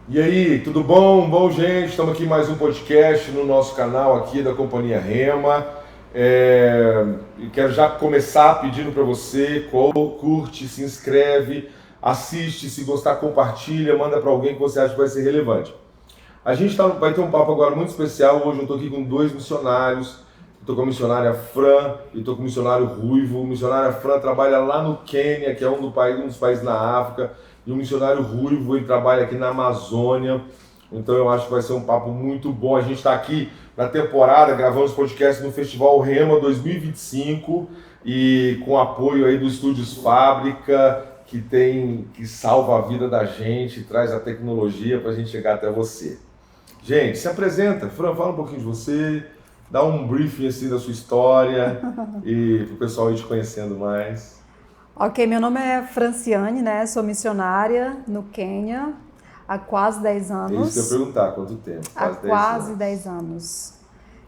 E aí, tudo bom? Bom, gente, estamos aqui em mais um podcast no nosso canal aqui da Companhia Rema. E quero já começar pedindo para você, curte, se inscreve, assiste, se gostar, compartilha, manda para alguém que você acha que vai ser relevante. A gente vai ter um papo agora muito especial. Hoje eu estou aqui com dois missionários. Estou com a missionária Fran e estou com o missionário Ruivo. O missionário Fran trabalha lá no Quênia, que é um dos países na África. E o missionário Ruivo, ele trabalha aqui na Amazônia. Então eu acho que vai ser um papo muito bom. A gente está aqui na temporada, gravando os podcasts no Festival Rema 2025 e com apoio aí do Estúdios Fábrica, que salva a vida da gente, traz a tecnologia para a gente chegar até você. Gente, se apresenta. Fran, fala um pouquinho de você, dá um briefing assim da sua história e para o pessoal ir te conhecendo mais. Ok, meu nome é Franciane, né? Sou missionária no Quênia há quase 10 anos. É isso que eu ia perguntar, quanto tempo? Há quase 10 anos.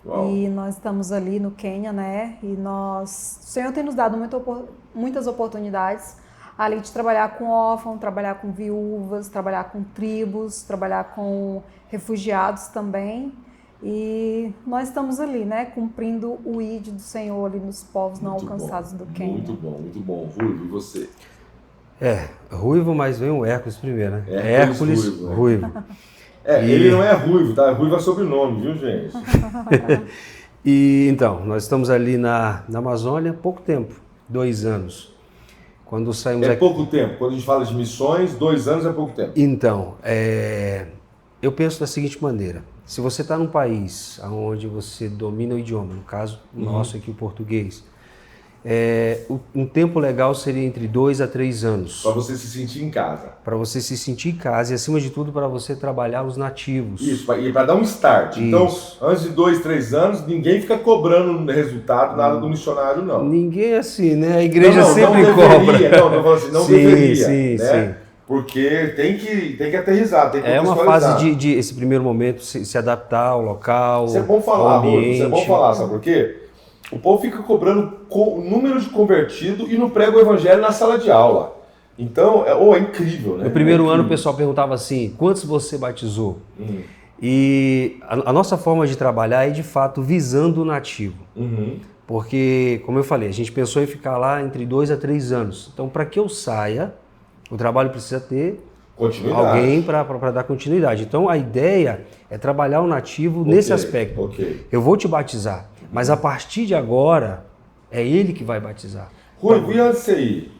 Uau. E nós estamos ali no Quênia, né? E o Senhor tem nos dado muitas oportunidades ali de trabalhar com órfãos, trabalhar com viúvas, trabalhar com tribos, trabalhar com refugiados também. E nós estamos ali, né, cumprindo o ID do Senhor ali nos povos não alcançados do Quênia. Muito bom. Ruivo, e você? Ruivo, mas vem o Hércules primeiro, né? Hércules Ruivo. Ele não é ruivo, tá? Ruivo é sobrenome, viu, gente? E então, nós estamos ali na Amazônia há pouco tempo, 2 anos. Quando saímos aqui... pouco tempo. Quando a gente fala de missões, 2 anos é pouco tempo. Então, eu penso da seguinte maneira. Se você está num país onde você domina o idioma, no caso nosso aqui o português, um tempo legal seria entre 2 a 3 anos. Para você se sentir em casa. Para você se sentir em casa e, acima de tudo, para você trabalhar os nativos. Isso, e para dar um start. Isso. Então, antes de 2, 3 anos, ninguém fica cobrando resultado, nada do missionário, não. Ninguém é assim, né? A igreja sempre não cobra. Deveria, não, tô falando assim, não sim, deveria, né? Sim. Porque tem que aterrissar, tem que É uma fase de esse primeiro momento, se adaptar ao local, Isso é bom falar, ao ambiente. Isso é bom falar, sabe por quê? O povo fica cobrando o número de convertido e não prega o evangelho na sala de aula. Então, é incrível, né? No primeiro ano o pessoal perguntava assim, quantos você batizou? E a nossa forma de trabalhar é de fato visando o nativo. Porque, como eu falei, a gente pensou em ficar lá entre 2 a 3 anos. Então, para que eu saia, o trabalho precisa ter alguém para dar continuidade. Então, a ideia é trabalhar o nativo nesse aspecto. Eu vou te batizar, mas a partir de agora, é ele que vai batizar. Rui, e antes de você ir,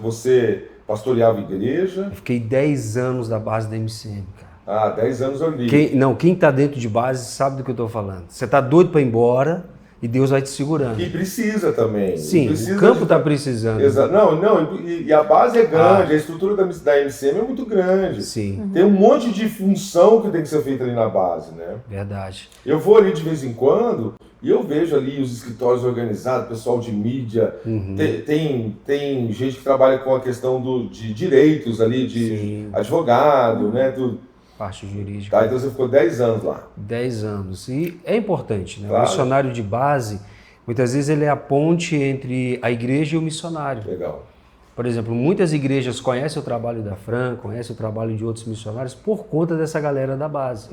você pastoreava a igreja? Eu fiquei 10 anos da base da MCM, cara. 10 anos ali. Quem está dentro de base sabe do que eu estou falando. Você está doido para ir embora e Deus vai te segurando. E precisa também. Sim, o campo está precisando. Exato. E a base é grande, a estrutura da MCM é muito grande. Sim. Tem um monte de função que tem que ser feita ali na base, né? Verdade. Eu vou ali de vez em quando e eu vejo ali os escritórios organizados, pessoal de mídia, tem gente que trabalha com a questão de direitos ali, de advogado, né? Parte jurídica. Então você ficou 10 anos lá. 10 anos. E é importante, né? Claro. O missionário de base, muitas vezes ele é a ponte entre a igreja e o missionário. Legal. Por exemplo, muitas igrejas conhecem o trabalho da Fran, conhecem o trabalho de outros missionários por conta dessa galera da base.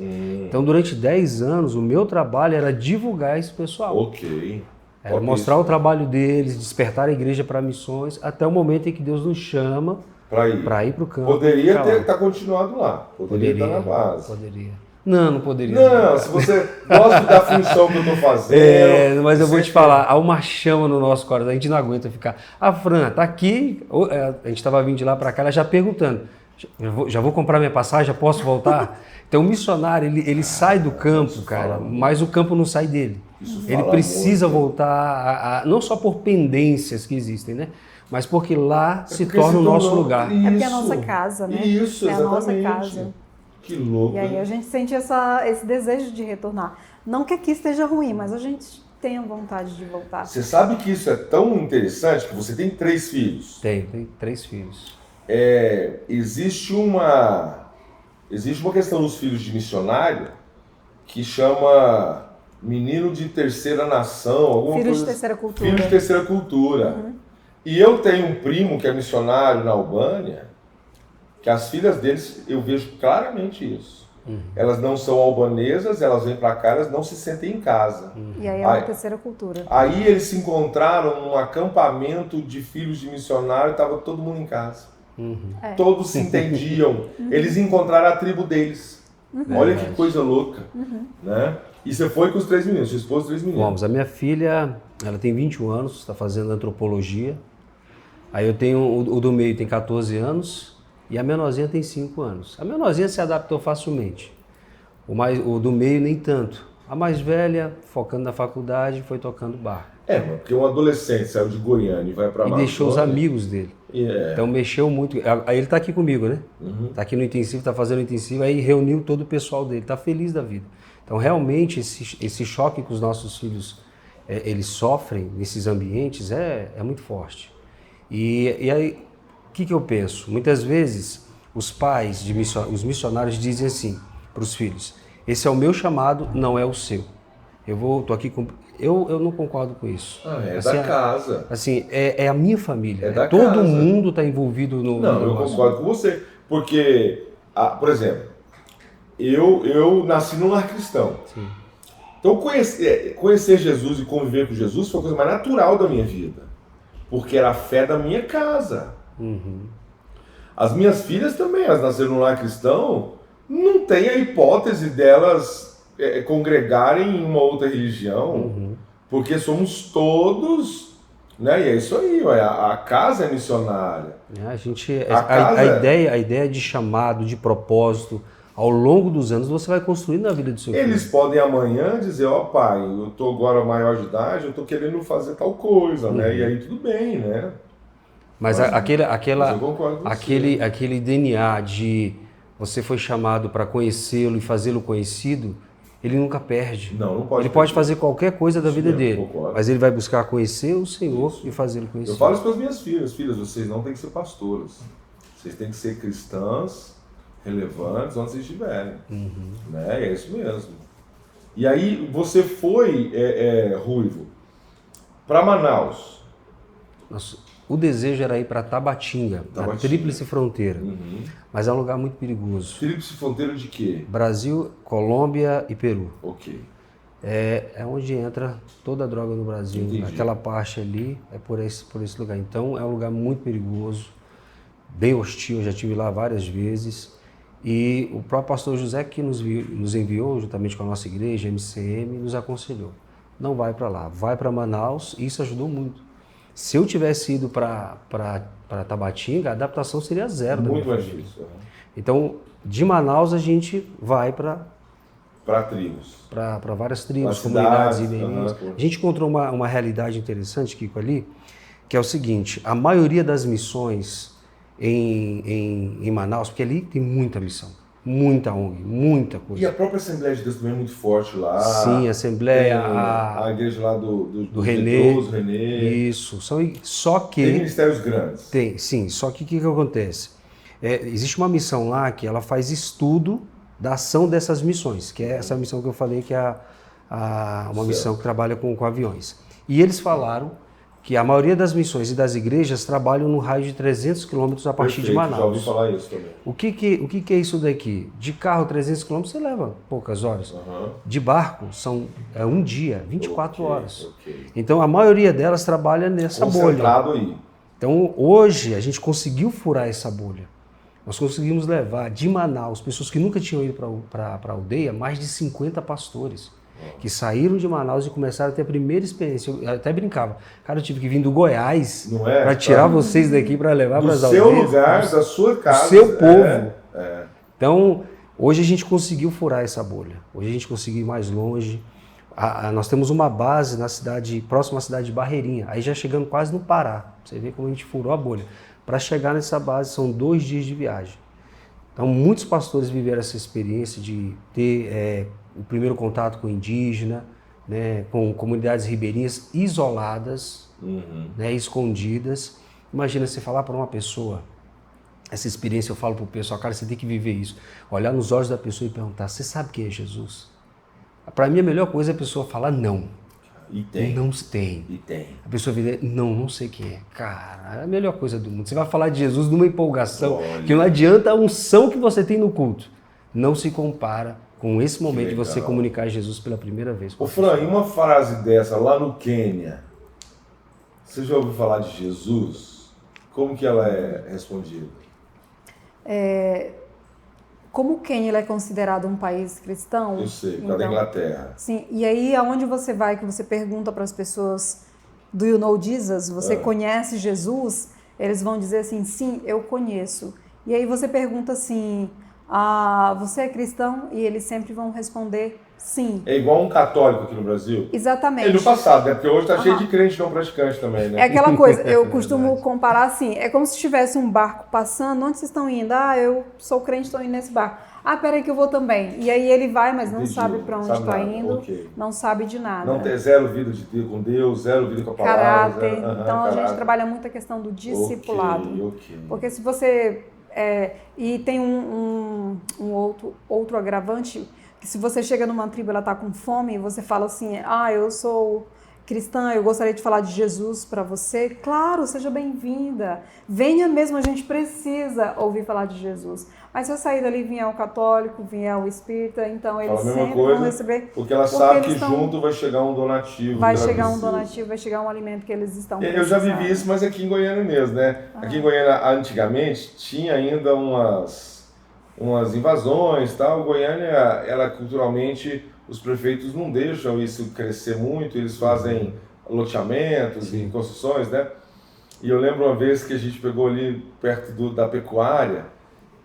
Então, durante 10 anos, o meu trabalho era divulgar esse pessoal. Ok. Era mostrar o trabalho deles, despertar a igreja para missões, até o momento em que Deus nos chama para ir para o campo. Poderia ter continuado lá. Poderia estar na base. Poderia. Não poderia. Não, se você gosta da função que eu estou fazendo... mas eu vou te falar, há uma chama no nosso coração, a gente não aguenta ficar... A Fran tá aqui, a gente estava vindo de lá para cá, ela já perguntando, já vou comprar minha passagem, já posso voltar? Então o missionário, ele sai do campo, cara, mas o campo não sai dele. Ele precisa voltar, não só por pendências que existem, né? Mas porque lá se torna o nosso lugar. É porque é a nossa casa, né? Isso, é a nossa casa. Que louco. E aí a gente sente esse desejo de retornar. Não que aqui esteja ruim, mas a gente tem a vontade de voltar. Você sabe que isso é tão interessante que você tem 3 filhos. Tem 3 filhos. Existe uma questão dos filhos de missionário que chama menino de terceira nação, alguma Filho coisa. de terceira cultura. Filho de terceira cultura. E eu tenho um primo que é missionário na Albânia que as filhas deles, eu vejo claramente isso. Elas não são albanesas, elas vêm para cá, elas não se sentem em casa. E aí é uma terceira cultura. Aí eles se encontraram num acampamento de filhos de missionário, estava todo mundo em casa. Todos se entendiam. Eles encontraram a tribo deles. Olha que coisa louca. Né? E você foi com os 3 meninos, sua esposa 3 meninos. Vamos, a minha filha, ela tem 21 anos, está fazendo antropologia. Aí eu tenho o do meio tem 14 anos e a menorzinha tem 5 anos. A menorzinha se adaptou facilmente. O do meio nem tanto. A mais velha, focando na faculdade, foi tocando bar. Porque um adolescente saiu de Goiânia e vai para Amazônia. E deixou os amigos dele. Então mexeu muito. Aí ele está aqui comigo, né? Está aqui no intensivo, está fazendo o intensivo, aí reuniu todo o pessoal dele, está feliz da vida. Então realmente esse choque que os nossos filhos eles sofrem nesses ambientes é muito forte. E aí, o que eu penso? Muitas vezes os pais, os missionários dizem assim para os filhos: esse é o meu chamado, não é o seu. Tô aqui com... Eu não concordo com isso. Assim, da casa. Assim, é a minha família. Da Todo casa. mundo está envolvido no Não, eu concordo com você. Porque, por exemplo, eu nasci num lar cristão. Sim. Então conhecer Jesus e conviver com Jesus foi a coisa mais natural da minha vida. Porque era a fé da minha casa. As minhas filhas também, elas nasceram num lar cristão, não tem a hipótese delas congregarem em uma outra religião, porque somos todos, né? E é isso aí, a casa é missionária. A ideia de chamado, de propósito, ao longo dos anos você vai construindo na vida do seu filho. Eles podem amanhã dizer: pai, eu tô agora maior de idade, eu tô querendo fazer tal coisa, né? E aí tudo bem, né? Mas eu concordo com você. aquele DNA de você foi chamado para conhecê-lo e fazê-lo conhecido, ele nunca perde. Não pode. Ele pode fazer qualquer coisa da vida dele, concordo. mas ele vai buscar conhecer o Senhor e fazê-lo conhecido. Eu falo isso para as minhas filhas: filhas, vocês não têm que ser pastoras, vocês têm que ser cristãs relevantes onde vocês estiverem. Né? É isso mesmo. E aí você foi, Ruivo, para Manaus. Nossa, o desejo era ir para Tabatinga, na Tríplice Fronteira. Mas é um lugar muito perigoso. Tríplice Fronteira de quê? Brasil, Colômbia e Peru. Ok. É onde entra toda a droga no Brasil. Entendi. Aquela parte ali é por esse lugar. Então é um lugar muito perigoso, bem hostil. Eu já estive lá várias vezes. E o próprio pastor José, que nos enviou, juntamente com a nossa igreja, MCM, nos aconselhou: não vai para lá, vai para Manaus. E isso ajudou muito. Se eu tivesse ido para Tabatinga, a adaptação seria zero. Muito mais difícil. Então, de Manaus a gente vai para tribos. Para várias tribos, pra comunidades cidades, ribeirinhas. A gente encontrou uma realidade interessante, Kiko, ali, que é o seguinte: a maioria das missões em Manaus, porque ali tem muita missão, muita ONG, muita coisa. E a própria Assembleia de Deus também é muito forte lá. Sim, a Assembleia, a igreja lá do Renê. Renê. Isso, só que... Tem ministérios grandes. Tem, sim, só que o que acontece? Existe uma missão lá que ela faz estudo da ação dessas missões, que é essa missão que eu falei, que é uma missão que trabalha com aviões. E eles falaram que a maioria das missões e das igrejas trabalham no raio de 300 quilômetros a partir de Manaus. Já ouvi falar isso também. O que é isso daqui? De carro, 300 quilômetros, você leva poucas horas. De barco, são um dia, 24 horas. Então, a maioria delas trabalha nessa concentrado bolha. Aí. Então, hoje, a gente conseguiu furar essa bolha. Nós conseguimos levar de Manaus, pessoas que nunca tinham ido para a aldeia, mais de 50 pastores. Que saíram de Manaus e começaram a ter a primeira experiência. Eu até brincava: cara, eu tive que vir do Goiás para tirar vocês daqui para levar para as aldeias. Do seu lugar, da sua casa. Do seu povo. Então, hoje a gente conseguiu furar essa bolha. Hoje a gente conseguiu ir mais longe. Nós temos uma base na cidade, próxima à cidade de Barreirinha. Aí já chegando quase no Pará. Você vê como a gente furou a bolha. Para chegar nessa base são 2 dias de viagem. Então, muitos pastores viveram essa experiência de ter o primeiro contato com indígena, né, com comunidades ribeirinhas isoladas, né, escondidas. Imagina você falar para uma pessoa, essa experiência eu falo para o pessoal: cara, você tem que viver isso. Olhar nos olhos da pessoa e perguntar: você sabe quem é Jesus? Para mim a melhor coisa é a pessoa falar não. E tem. Não tem. E tem. A pessoa vê, não sei quem é. Cara, é a melhor coisa do mundo. Você vai falar de Jesus numa empolgação, que não adianta a unção que você tem no culto. Não se compara com esse momento de você comunicar Jesus pela primeira vez. Ô Fran, e uma frase dessa lá no Quênia, você já ouviu falar de Jesus? Como que ela é respondida? Como o Quênia ele é considerado um país cristão... Eu sei, por causa da Inglaterra. Sim, e aí aonde você vai, que você pergunta para as pessoas, do you know Jesus? Você conhece Jesus? Eles vão dizer assim, sim, eu conheço. E aí você pergunta assim, você é cristão? E eles sempre vão responder sim. É igual um católico aqui no Brasil? Exatamente. E no passado, né? Porque hoje tá cheio de crente não praticante também, né? É aquela coisa, eu costumo comparar assim, é como se tivesse um barco passando, onde vocês estão indo? Eu sou crente, estou indo nesse barco. Peraí que eu vou também. E aí ele vai, mas não sabe para onde está indo, não sabe de nada. Não tem zero vida com Deus, zero vida com a palavra. Caráter. Então a gente trabalha muito a questão do discipulado. Porque se você... e tem um outro agravante, que se você chega numa tribo e ela está com fome, você fala assim, eu sou cristã, eu gostaria de falar de Jesus para você. Claro, seja bem-vinda. Venha mesmo, a gente precisa ouvir falar de Jesus. Mas se eu sair dali e vier o católico, vier o espírita, então eles sempre vão receber... Porque ela sabe que junto vai chegar um donativo. Vai chegar um donativo, vai chegar um alimento que eles estão precisando. Eu já vivi isso, mas aqui em Goiânia mesmo, né? Aqui em Goiânia, antigamente, tinha ainda umas invasões, tal. Goiânia, ela culturalmente, os prefeitos não deixam isso crescer muito, eles fazem loteamentos e construções, né? E eu lembro uma vez que a gente pegou ali perto da pecuária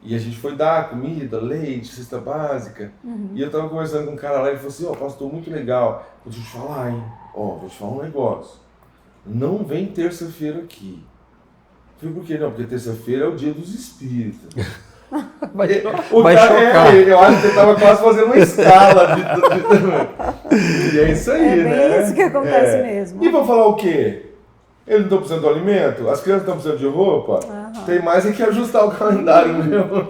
e a gente foi dar comida, leite, cesta básica. E eu tava conversando com um cara lá e ele falou assim, pastor, muito legal. Vou te falar, hein? Vou te falar um negócio. Não vem terça-feira aqui. Eu falei, por que não? Porque terça-feira é o dia dos espíritas. Vai chocar. Eu acho que ele estava quase fazendo uma escala. E é isso aí, né? É isso que acontece mesmo. E vão falar o quê? Eles não estão precisando de alimento? As crianças estão precisando de roupa? Tem mais que ajustar o calendário mesmo.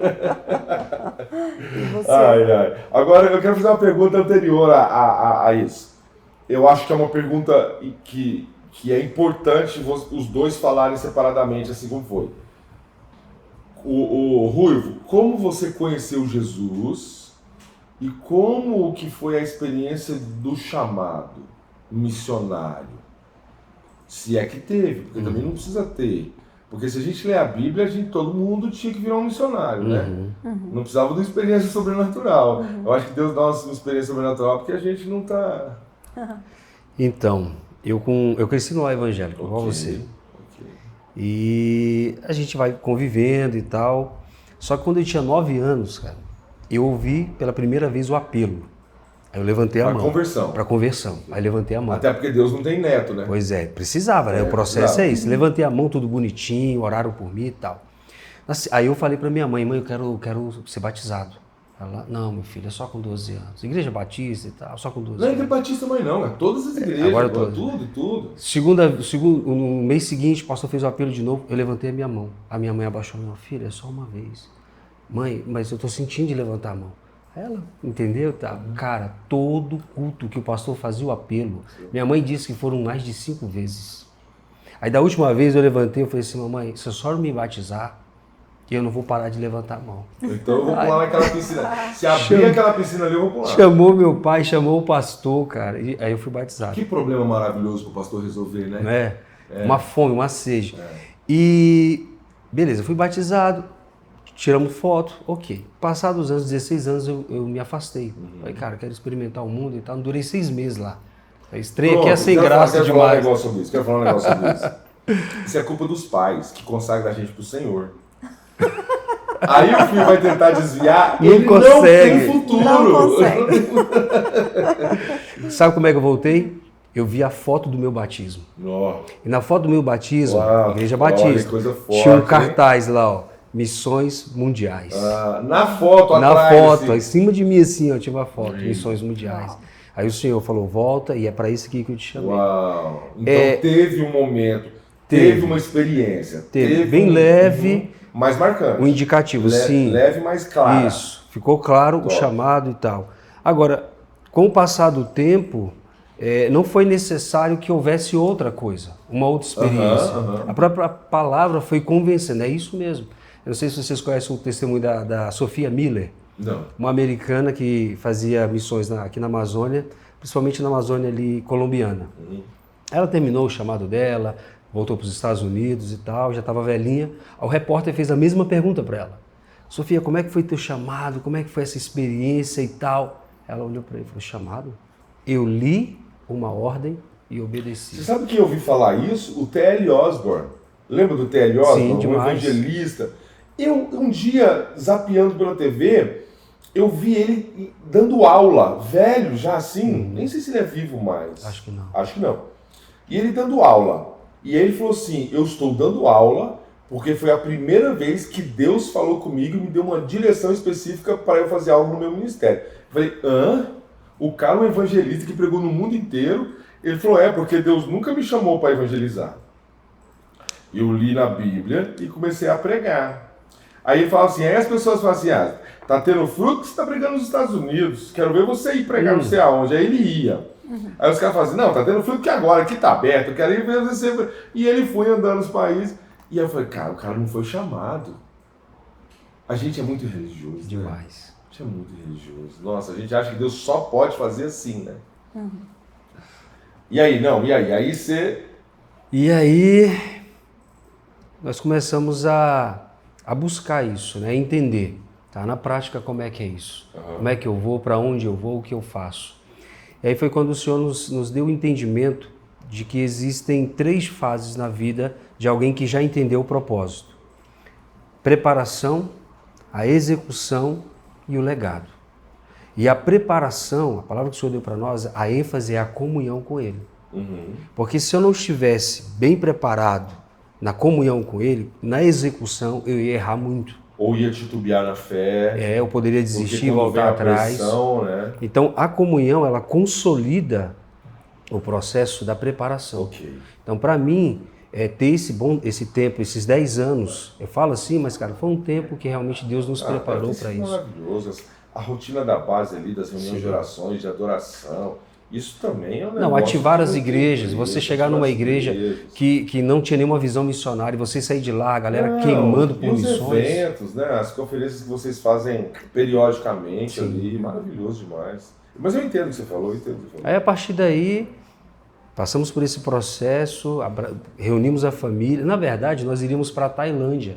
E você? Agora, eu quero fazer uma pergunta anterior a isso. Eu acho que é uma pergunta que é importante os dois falarem separadamente, assim como foi. O Ruivo, como você conheceu Jesus e como que foi a experiência do chamado missionário? Se é que teve, porque também não precisa ter. Porque se a gente lê a Bíblia, todo mundo tinha que virar um missionário, né? Não precisava de uma experiência sobrenatural. Eu acho que Deus dá uma experiência sobrenatural porque a gente não está... Então, eu cresci no lar evangélico, igual você. E a gente vai convivendo e tal. Só que quando eu tinha 9 anos, cara, eu ouvi pela primeira vez o apelo. Aí eu levantei a mão. Para conversão. Aí levantei a mão. Até porque Deus não tem neto, né? Pois é, precisava, né? O processo é esse. Levantei a mão, tudo bonitinho, oraram por mim e tal. Aí eu falei para minha mãe, eu quero ser batizado. Ela, não, meu filho, é só com 12 anos. Igreja Batista e tal, só com 12 anos. Não é Igreja Batista, mãe, não. É todas as igrejas, agora tudo. No mês seguinte, o pastor fez o apelo de novo, eu levantei a minha mão. A minha mãe abaixou a minha filha, é só uma vez. Mãe, mas eu tô sentindo de levantar a mão. Ela, entendeu? Tá. Cara, todo culto que o pastor fazia o apelo, minha mãe disse que foram mais de 5 vezes. Aí da última vez eu levantei, eu falei assim, mamãe, se a senhora me batizar, eu não vou parar de levantar a mão. Então eu vou pular naquela piscina. Se abrir aquela piscina ali, eu vou pular. Chamou meu pai, chamou o pastor, cara, e aí eu fui batizado. Que problema maravilhoso pro pastor resolver, né? Uma fome, uma sede. E, beleza, eu fui batizado, tiramos foto, ok. Passados os anos, 16 anos, eu me afastei. Falei, cara, quero experimentar o mundo e tal. Não durei 6 meses lá. A estreia aqui é sem graça demais. Quero falar um negócio sobre isso. Isso é culpa dos pais que consagram a gente pro Senhor. Aí o filho vai tentar desviar e ele consegue. Não tem futuro. Não consegue. Sabe como é que eu voltei? Eu vi a foto do meu batismo. E na foto do meu batismo, Igreja Batista, coisa forte, tinha um cartaz lá, ó, Missões Mundiais. Na foto, na foto, em cima de mim assim, eu tive a foto, Missões Mundiais. Aí o Senhor falou, volta, e é para isso aqui que eu te chamei. Então teve um momento, teve uma experiência. Teve bem leve. Mais marcante. Um indicativo, sim. Leve, mais claro. Isso, ficou claro o chamado e tal. Agora, com o passar do tempo, não foi necessário que houvesse outra coisa, uma outra experiência. A própria palavra foi convencendo, é isso mesmo. Eu não sei se vocês conhecem o testemunho da Sophia Miller, uma americana que fazia missões aqui na Amazônia, principalmente na Amazônia ali colombiana. Ela terminou o chamado dela, voltou para os Estados Unidos e tal, já estava velhinha. O repórter fez a mesma pergunta para ela. Sofia, como é que foi teu chamado? Como é que foi essa experiência e tal? Ela olhou para ele e falou, chamado? Eu li uma ordem e obedeci. Você sabe que eu ouvi falar isso? O T.L. Osborne. Lembra do T.L. Osborne? Sim, um evangelista. Eu, um dia, zapeando pela TV, eu vi ele dando aula, velho já assim, nem sei se ele é vivo mais. Acho que não. Acho que não. E ele dando aula. E aí ele falou assim, eu estou dando aula porque foi a primeira vez que Deus falou comigo e me deu uma direção específica para eu fazer algo no meu ministério. Eu falei, o cara é um evangelista que pregou no mundo inteiro. Ele falou, porque Deus nunca me chamou para evangelizar. Eu li na Bíblia e comecei a pregar. Aí ele fala assim, aí as pessoas falam assim, tá tendo fruto que você tá pregando nos Estados Unidos, quero ver você ir pregar não sei aonde. Aí ele ia. Aí os caras falam assim, não, tá tendo fruto que agora, aqui tá aberto, eu quero ir ver você. E ele foi andando nos países. E eu falei, cara, o cara não foi chamado. A gente é muito religioso. Demais. Né? A gente é muito religioso. Nossa, a gente acha que Deus só pode fazer assim, né? E aí, Aí você... E aí, nós começamos a buscar isso, né? Entender, tá? Na prática, como é que é isso? Como é que eu vou, para onde eu vou, o que eu faço? E aí foi quando o Senhor nos deu o entendimento de que existem 3 fases na vida de alguém que já entendeu o propósito. Preparação, a execução e o legado. E a preparação, a palavra que o Senhor deu para nós, a ênfase é a comunhão com Ele. Porque se eu não estivesse bem preparado na comunhão com Ele, na execução eu ia errar muito. Ou ia titubear na fé. Eu poderia desistir e voltar atrás. Pressão, né? Então a comunhão, ela consolida o processo da preparação. Okay. Então para mim, ter esse tempo, esses 10 anos, eu falo assim, mas cara, foi um tempo que realmente Deus nos preparou para isso. Maravilhoso. A rotina da base ali, das reuniões de orações, de adoração, isso também é um negócio. Não, ativar as igrejas, você chegar numa igreja que não tinha nenhuma visão missionária, você sair de lá, a galera queimando por missões. Os eventos, né? As conferências que vocês fazem periodicamente ali, maravilhoso demais. Mas eu entendo o que você falou, Aí a partir daí, passamos por esse processo, reunimos a família. Na verdade, nós iríamos para a Tailândia.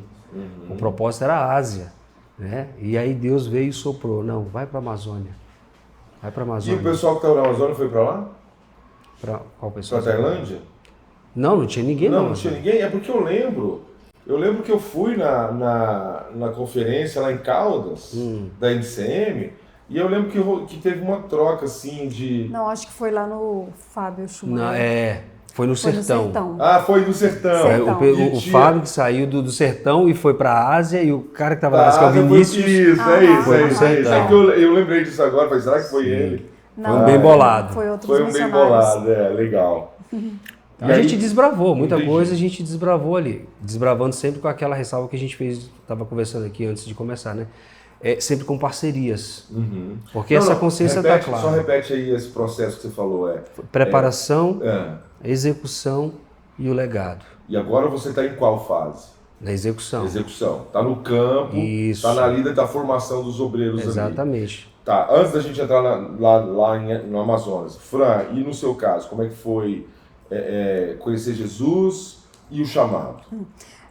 O propósito era a Ásia. Né? E aí Deus veio e soprou. Não, vai para a Amazônia. Vai para a Amazônia. E o pessoal que estava na Amazônia foi para lá? Para qual pessoal? Para a Tailândia? Não tinha ninguém. Não tinha ninguém. É porque eu lembro que eu fui na conferência lá em Caldas, da NCM, e eu lembro que teve uma troca assim de... Não, acho que foi lá no Fábio Schumann. Foi no Sertão. Foi no Sertão. O Fábio que saiu do Sertão e foi para a Ásia, e o cara que estava lá, que é o Vinícius. É isso. É que eu lembrei disso agora, falei, será que foi ele? Não, foi um bem bolado. Foi um bem bolado, legal. A gente desbravou, muita coisa a gente desbravou ali. Desbravando sempre com aquela ressalva que a gente fez, estava conversando aqui antes de começar, né? Sempre com parcerias. Porque essa consciência está clara. Só repete aí esse processo que você falou. Preparação, execução e o legado. E agora você está em qual fase? Na execução. Está no campo, está na lida da formação dos obreiros. Exatamente. Ali. Tá, antes da gente entrar lá no Amazonas, Fran, e no seu caso, como é que foi conhecer Jesus e o chamado?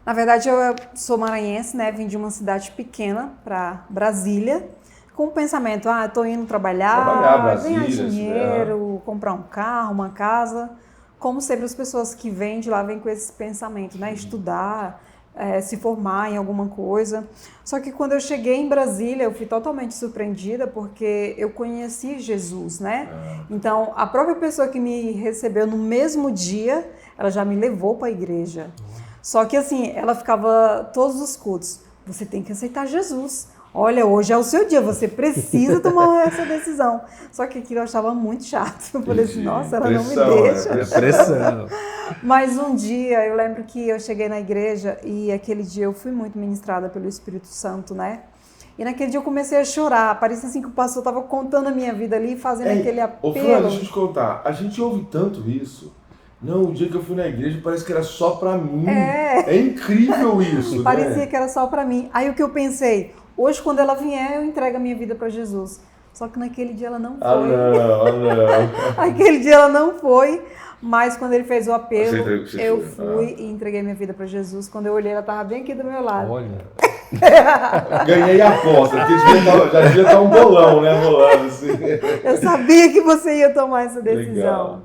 Na verdade, eu sou maranhense, né? Vim de uma cidade pequena para Brasília, com o pensamento, estou indo trabalhar ganhar dinheiro, comprar um carro, uma casa. Como sempre as pessoas que vêm de lá vêm com esse pensamento, né? Estudar, se formar em alguma coisa. Só que quando eu cheguei em Brasília, eu fui totalmente surpreendida porque eu conheci Jesus, né? Então, a própria pessoa que me recebeu no mesmo dia, ela já me levou para a igreja. Só que assim, ela ficava todos os cultos, você tem que aceitar Jesus. Olha, hoje é o seu dia, você precisa tomar essa decisão. Só que aquilo eu achava muito chato. Eu falei assim, nossa, ela não me deixa. Pressão. Mas um dia, eu lembro que eu cheguei na igreja e aquele dia eu fui muito ministrada pelo Espírito Santo, né? E naquele dia eu comecei a chorar. Parecia assim que o pastor estava contando a minha vida ali, fazendo aquele apelo. Ô, Fran, deixa eu te contar. A gente ouve tanto isso. Não, o dia que eu fui na igreja parece que era só pra mim. É incrível isso, Parecia né? que era só pra mim. Aí o que eu pensei, hoje quando ela vier, eu entrego a minha vida pra Jesus. Só que naquele dia ela não foi. Não. Aquele dia ela não foi, mas quando ele fez o apelo, Você eu foi. fui e entreguei minha vida pra Jesus. Quando eu olhei, ela estava bem aqui do meu lado. Olha. Ganhei a aposta, porque já devia estar um bolão, né? Rolando assim. Eu sabia que você ia tomar essa decisão. Legal.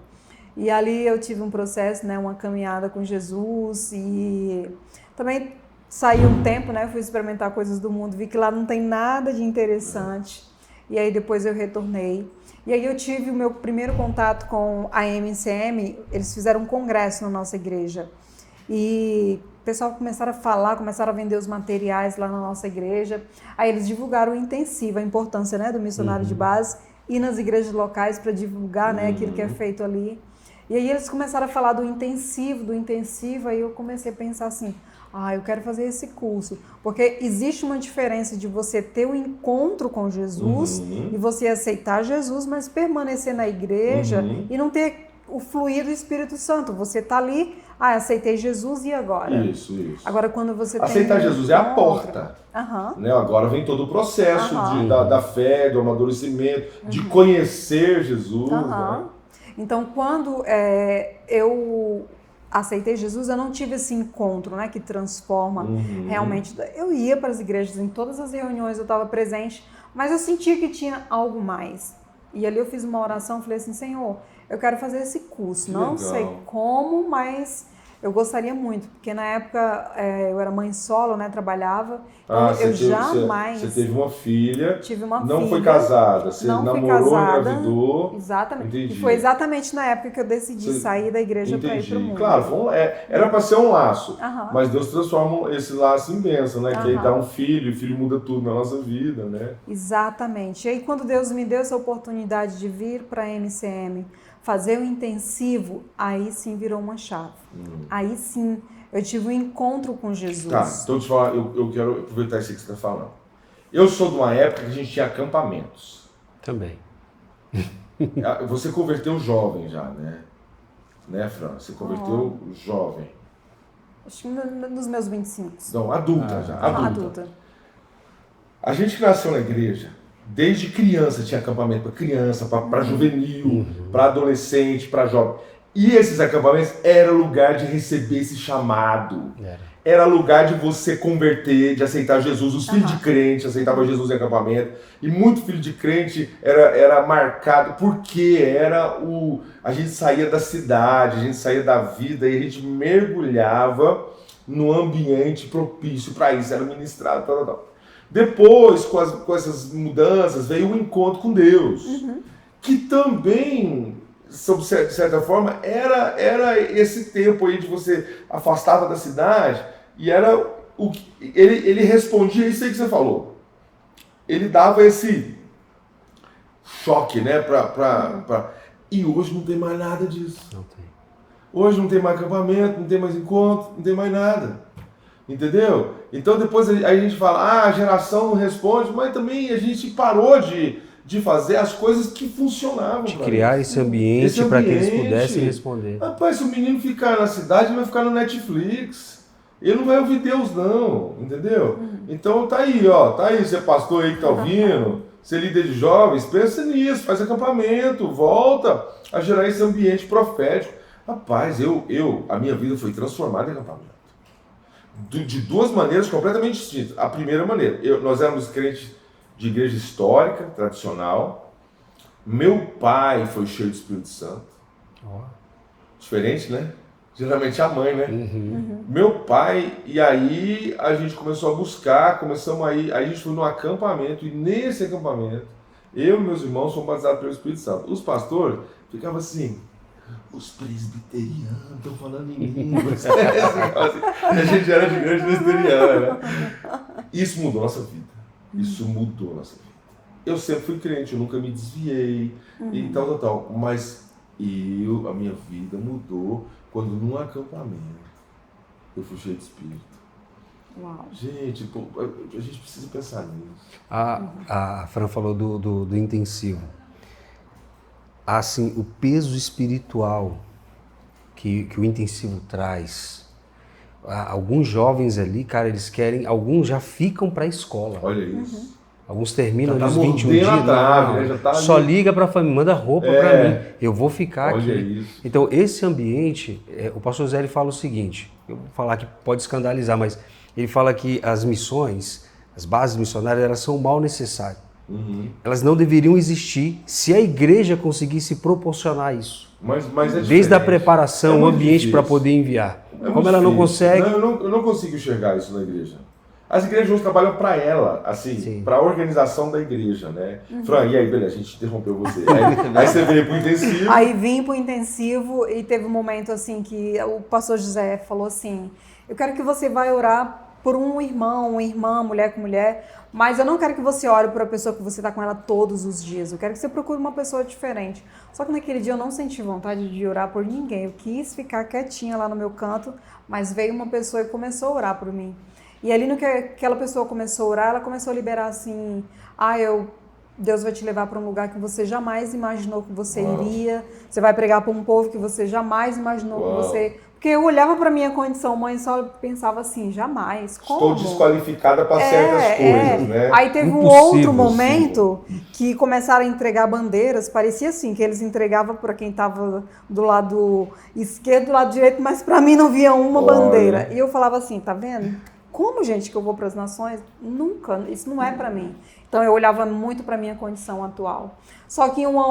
E ali eu tive um processo, né, uma caminhada com Jesus e também saí um tempo, né, fui experimentar coisas do mundo, vi que lá não tem nada de interessante. E aí depois eu retornei. E aí eu tive o meu primeiro contato com a MCM, eles fizeram um congresso na nossa igreja. E o pessoal começaram a falar, começaram a vender os materiais lá na nossa igreja. Aí eles divulgaram o intensivo, a importância, né, do missionário de base, ir nas igrejas locais para divulgar, né, aquilo que é feito ali. E aí eles começaram a falar do intensivo, aí eu comecei a pensar assim, eu quero fazer esse curso. Porque existe uma diferença de você ter um encontro com Jesus e você aceitar Jesus, mas permanecer na igreja e não ter o fluir do Espírito Santo. Você tá ali, aceitei Jesus e agora? Isso. Agora quando você aceitar tem Jesus é a porta. Né? Agora vem todo o processo da fé, do amadurecimento, de conhecer Jesus. Né? Então, quando eu aceitei Jesus, eu não tive esse encontro, né, que transforma realmente. Eu ia para as igrejas, em todas as reuniões eu estava presente, mas eu sentia que tinha algo mais. E ali eu fiz uma oração, falei assim, Senhor, eu quero fazer esse curso. Não sei como, mas eu gostaria muito, porque na época eu era mãe solo, né, trabalhava. Então eu jamais... Você teve uma filha, tive uma não filha, foi casada, você não namorou, casada, engravidou. Exatamente. Entendi. E foi exatamente na época que eu decidi sair da igreja para ir para o mundo. Claro, era para ser um laço, mas Deus transforma esse laço em bênção, né? Que aí dá um filho, e o filho muda tudo na nossa vida, né? Exatamente. E aí quando Deus me deu essa oportunidade de vir para a MCM, fazer o intensivo, aí sim virou uma chave. Aí sim eu tive um encontro com Jesus. Tá, então deixa eu falar, eu quero aproveitar isso que você está falando. Eu sou de uma época que a gente tinha acampamentos. Também. Você converteu jovem já, né? Né, Fran? Você converteu jovem. Acho que nos meus 25. Não, adulta já. Adulta. A gente que nasceu na igreja, desde criança tinha acampamento para criança, para juvenil, para adolescente, para jovem. E esses acampamentos era lugar de receber esse chamado. Era lugar de você converter, de aceitar Jesus. Os filhos de crente aceitavam Jesus em acampamento. E muito filho de crente era marcado, porque a gente saía da cidade, a gente saía da vida e a gente mergulhava no ambiente propício para isso. Era ministrado, tal. Depois, com essas mudanças, veio o encontro com Deus. Que também, de certa forma, era esse tempo aí de você afastava da cidade e era ele respondia isso aí que você falou. Ele dava esse choque, né? E hoje não tem mais nada disso. Não tem. Hoje não tem mais acampamento, não tem mais encontro, não tem mais nada. Entendeu? Então depois a gente fala, a geração não responde, mas também a gente parou de fazer as coisas que funcionavam. De criar esse ambiente para que eles pudessem responder. Rapaz, se o menino ficar na cidade, ele vai ficar no Netflix. Ele não vai ouvir Deus não, entendeu? Então tá aí, você é pastor aí que tá ouvindo, você é líder de jovens, pensa nisso, faz acampamento, volta a gerar esse ambiente profético. Rapaz, a minha vida foi transformada em acampamento. De duas maneiras completamente distintas. A primeira maneira, nós éramos crentes de igreja histórica, tradicional. Meu pai foi cheio do Espírito Santo. Diferente, né? Geralmente a mãe, né? Meu pai, e aí a gente começou a buscar, aí a gente foi num acampamento, e nesse acampamento, eu e meus irmãos fomos batizados pelo Espírito Santo. Os pastores ficavam assim, os presbiterianos estão falando em línguas. A gente era de igreja presbiteriana, né? Isso mudou nossa vida. Isso mudou nossa vida. Eu sempre fui crente, eu nunca me desviei e tal. Mas a minha vida mudou quando num acampamento eu fui cheio de Espírito. Uau. Gente, pô, a gente precisa pensar nisso. A Fran falou do intensivo. Assim, o peso espiritual que o intensivo traz. Alguns jovens ali, cara, eles querem, alguns já ficam para a escola. Olha isso. Alguns terminam Já tá os 21 dias. mordendo a trave, né? Já tá só ali. liga para a família, manda roupa para mim. Eu vou ficar Olha aqui. isso. Então, esse ambiente, o pastor Zé ele fala o seguinte, eu vou falar que pode escandalizar, mas ele fala que as missões, as bases missionárias, elas são um mal necessário. Elas não deveriam existir se a igreja conseguisse proporcionar isso. Mas é Desde a diferente. preparação, o ambiente para poder enviar. Como ela não consegue... Não, eu não consigo enxergar isso na igreja. As igrejas hoje trabalham para ela, assim, para a organização da igreja, né? Fran, e aí, beleza, a gente interrompeu você. Aí você veio pro intensivo. Aí vim pro intensivo e teve um momento assim que o pastor José falou assim, eu quero que você vai orar por um irmão, uma irmã, mulher com mulher, mas eu não quero que você ore por a pessoa que você está com ela todos os dias. Eu quero que você procure uma pessoa diferente. Só que naquele dia eu não senti vontade de orar por ninguém. Eu quis ficar quietinha lá no meu canto, mas veio uma pessoa e começou a orar por mim. E ali no que aquela pessoa começou a orar, ela começou a liberar assim, Deus vai te levar para um lugar que você jamais imaginou que você iria. Você vai pregar para um povo que você jamais imaginou que você... Porque eu olhava para minha condição mãe e só pensava assim, jamais, como? Estou desqualificada para certas coisas, né? Aí teve um outro momento que começaram a entregar bandeiras, parecia assim, que eles entregavam para quem estava do lado esquerdo, do lado direito, mas para mim não via uma bandeira. E eu falava assim, tá vendo? Como, gente, que eu vou para as nações? Nunca, isso não é para mim. Então eu olhava muito para a minha condição atual. Só que em uma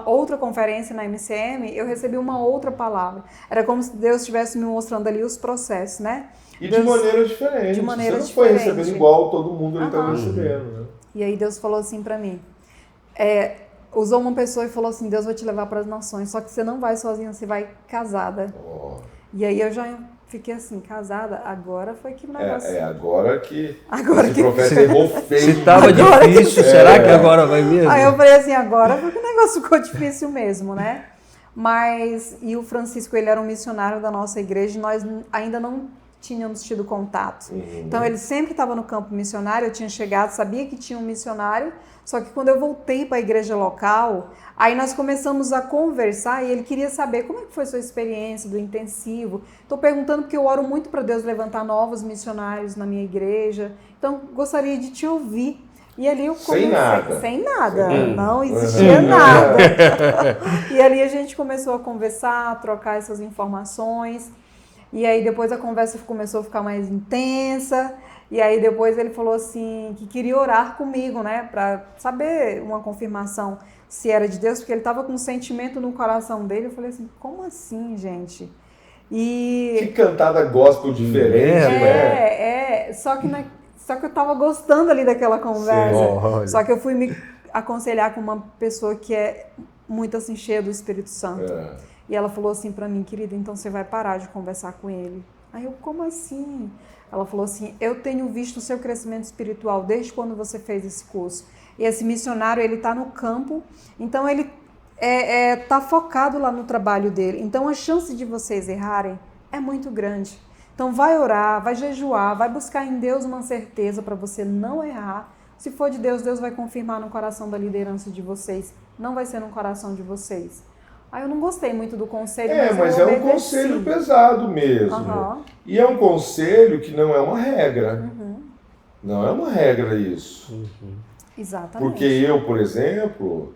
outra conferência na MCM, eu recebi uma outra palavra. Era como se Deus estivesse me mostrando ali os processos, né? E Deus, de maneira diferente. De maneira Você não foi diferente. recebendo igual todo mundo ele estava recebendo, né? E aí Deus falou assim para mim, usou uma pessoa e falou assim, Deus vai te levar para as nações, só que você não vai sozinha, você vai casada. E aí eu já... Fiquei assim, casada, agora foi que o negócio... Agora que agora esse que profeta errou feio. Se tava difícil, será que agora vai mesmo? Aí eu falei assim, agora foi que o negócio ficou difícil mesmo, né? E o Francisco, ele era um missionário da nossa igreja e nós ainda não tínhamos tido contato. Então ele sempre estava no campo missionário, eu tinha chegado, sabia que tinha um missionário, só que quando eu voltei para a igreja local, aí nós começamos a conversar e ele queria saber como é que foi a sua experiência do intensivo. Estou perguntando porque eu oro muito para Deus levantar novos missionários na minha igreja, então gostaria de te ouvir. E ali eu comecei... Sem nada. Não existia nada. E ali a gente começou a conversar, a trocar essas informações. E aí depois a conversa começou a ficar mais intensa. E aí depois ele falou assim, que queria orar comigo, né? Para saber uma confirmação se era de Deus, porque ele estava com um sentimento no coração dele. Eu falei assim, como assim, gente? Que cantada gospel diferente, né? Só que eu estava gostando ali daquela conversa. Só que eu fui me aconselhar com uma pessoa que é muito assim, cheia do Espírito Santo. E ela falou assim para mim, querida, então você vai parar de conversar com ele. Aí eu, como assim? Ela falou assim, eu tenho visto o seu crescimento espiritual desde quando você fez esse curso. E esse missionário, ele está no campo, então ele está focado lá no trabalho dele. Então a chance de vocês errarem é muito grande. Então vai orar, vai jejuar, vai buscar em Deus uma certeza para você não errar. Se for de Deus, Deus vai confirmar no coração da liderança de vocês. Não vai ser no coração de vocês. Aí eu não gostei muito do conselho, mas é um conselho pesado mesmo. E é um conselho que não é uma regra. Não é uma regra isso. Exatamente. Porque eu, por exemplo,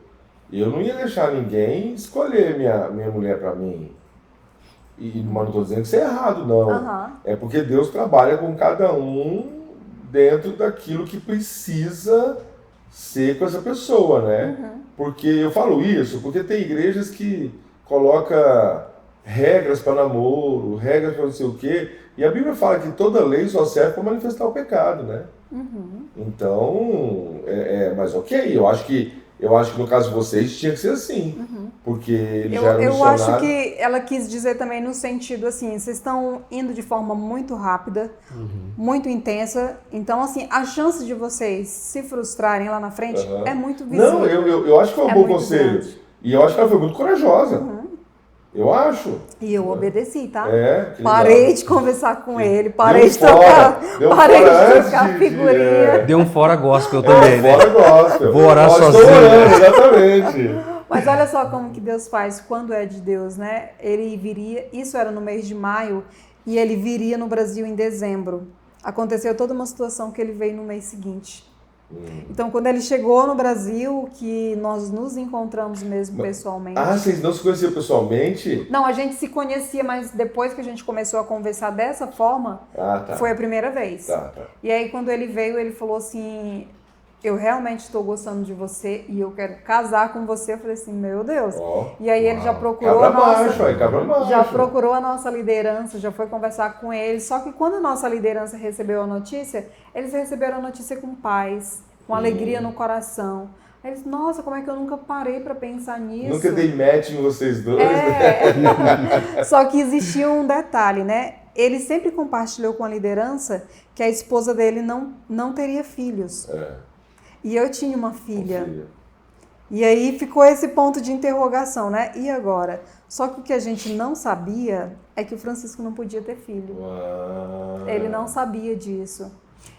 eu não ia deixar ninguém escolher minha mulher para mim. Mas não estou dizendo que isso é errado, não. É porque Deus trabalha com cada um dentro daquilo que precisa ser com essa pessoa, né? Porque eu falo isso, porque tem igrejas que colocam regras para namoro, regras para não sei o quê, e a Bíblia fala que toda lei só serve para manifestar o pecado, né? Então, mas ok, eu acho que no caso de vocês tinha que ser assim, porque ele já era um missionário. Eu acho que ela quis dizer também no sentido assim, vocês estão indo de forma muito rápida, muito intensa, então assim, a chance de vocês se frustrarem lá na frente é muito visível. Não, eu acho que foi um bom conselho. Grande. E eu acho que ela foi muito corajosa. Eu acho. E eu obedeci, tá? Que parei legal. de conversar com ele, parei Deu de trocar, parei de trocar antes figurinha. Deu um fora gospel também, né? Fora gospel. Vou orar Estou sozinho. orando, exatamente. Mas olha só como que Deus faz, quando é de Deus, né? Ele viria, isso era no mês de maio, e ele viria no Brasil em dezembro. Aconteceu toda uma situação que ele veio no mês seguinte. Então, quando ele chegou no Brasil, que nós nos encontramos mesmo pessoalmente. Ah, vocês não se conheciam pessoalmente? Não, a gente se conhecia, mas depois que a gente começou a conversar dessa forma, foi a primeira vez. Tá. E aí, quando ele veio, ele falou assim, eu realmente estou gostando de você e eu quero casar com você. Eu falei assim, meu Deus. E aí ele já procurou já procurou a nossa liderança, já foi conversar com eles. Só que quando a nossa liderança recebeu a notícia, eles receberam a notícia com paz, com alegria no coração. Aí eles, nossa, como é que eu nunca parei para pensar nisso? Nunca dei match em vocês dois. Só que existia um detalhe, né? Ele sempre compartilhou com a liderança que a esposa dele não teria filhos. E eu tinha uma filha. E aí ficou esse ponto de interrogação, né? E agora? Só que o que a gente não sabia é que o Francisco não podia ter filho. Ele não sabia disso.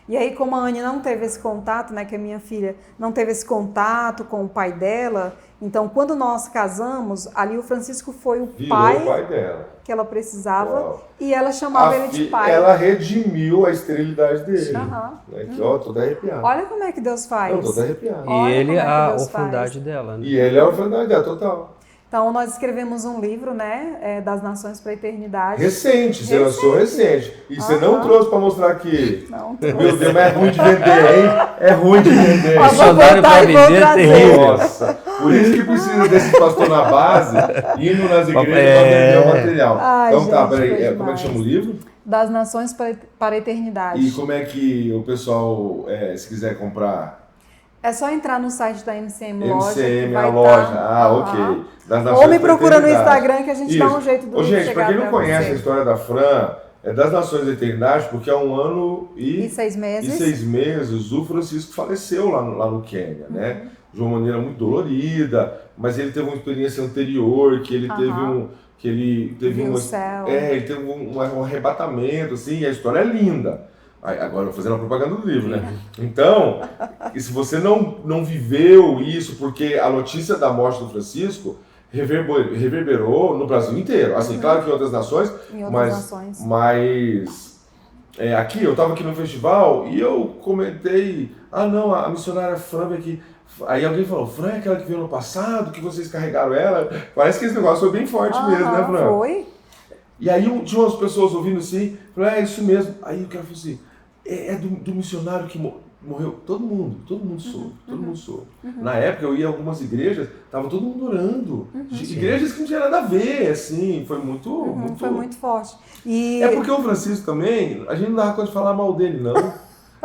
E aí, como a Anne não teve esse contato, né, que a minha filha não teve esse contato com o pai dela, então quando nós casamos, ali o Francisco foi o pai dela. Que ela precisava e ela chamava ele de pai. Ela redimiu a esterilidade dele. Ó, tô até arrepiado. Olha como é que Deus faz. Eu tô até arrepiado. E ele é a orfandade dela, né? E ele é a orfandade dela, total. Então, nós escrevemos um livro, né, das Nações para a Eternidade. Recente, você lançou recente. E você não trouxe para mostrar que... Não trouxe. Meu Deus, mas é ruim de vender, hein? É ruim de vender. Missionário para vender é terrível. Nossa, por isso que precisa desse pastor na base, indo nas igrejas para vender o material. Então tá, peraí, como é que chama o livro? Das Nações para a Eternidade. E como é que o pessoal, se quiser comprar... É só entrar no site da MCM Loja. MCM, a loja. Ok. Ou me procura no Instagram que a gente dá um jeito do gente, chegar para quem não até conhece você. a história da Fran, é das Nações da Eternidade, porque há 1 ano e 6 meses. E 6 meses o Francisco faleceu lá no Quênia, né? De uma maneira muito dolorida, mas ele teve uma experiência anterior, que ele teve Viu o céu. ele teve um arrebatamento, assim, e a história é linda. Agora eu vou fazendo a propaganda do livro, né? Então, e se você não viveu isso, porque a notícia da morte do Francisco reverberou no Brasil inteiro. Assim, claro que em outras nações, mas aqui, eu estava aqui no festival e eu comentei, não, a missionária Fran veio aqui. Aí alguém falou, Fran é aquela que veio no passado, que vocês carregaram ela. Parece que esse negócio foi bem forte mesmo, né, Fran? Foi. E aí tinha umas pessoas ouvindo assim, falei, é isso mesmo. Aí o cara falou assim, é do missionário que morreu. Todo mundo soube. Na época eu ia a algumas igrejas, tava todo mundo orando. Igrejas que não tinha nada a ver, assim, foi muito... Foi muito forte. É porque o Francisco também, a gente não dava conta de falar mal dele, não.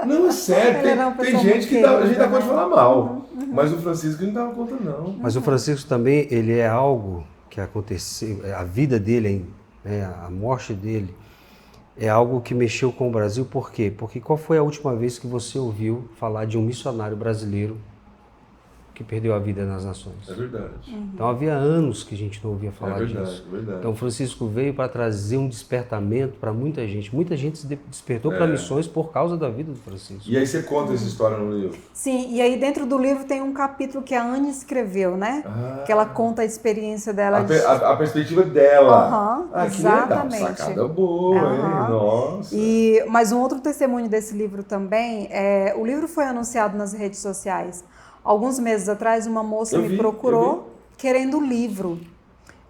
Não, é sério, tem gente que a gente dá conta de falar mal. Mas o Francisco não dava conta, não. Mas o Francisco também, ele é algo que aconteceu, a vida dele, a morte dele, é algo que mexeu com o Brasil. Por quê? Porque qual foi a última vez que você ouviu falar de um missionário brasileiro que perdeu a vida nas nações? É verdade. Então havia anos que a gente não ouvia falar disso. É verdade. Então Francisco veio para trazer um despertamento para muita gente. Muita gente se despertou para missões por causa da vida do Francisco. E aí você conta essa história no livro? Sim, e aí dentro do livro tem um capítulo que a Anne escreveu, né? Que ela conta a experiência dela. A perspectiva dela. Exatamente. Que legal. Sacada boa, hein? Nossa. Mas um outro testemunho desse livro também, o livro foi anunciado nas redes sociais. Alguns meses atrás, uma moça me procurou querendo o livro.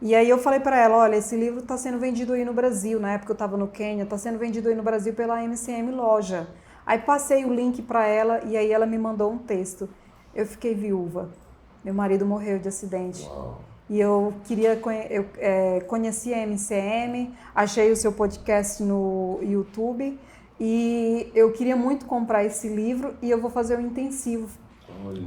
E aí eu falei para ela, olha, esse livro está sendo vendido aí no Brasil. Na época eu estava no Quênia, está sendo vendido aí no Brasil pela MCM Loja. Aí passei o link para ela e aí ela me mandou um texto. Eu fiquei viúva. Meu marido morreu de acidente. Uau. E eu conheci a MCM, achei o seu podcast no YouTube e eu queria muito comprar esse livro e eu vou fazer um intensivo.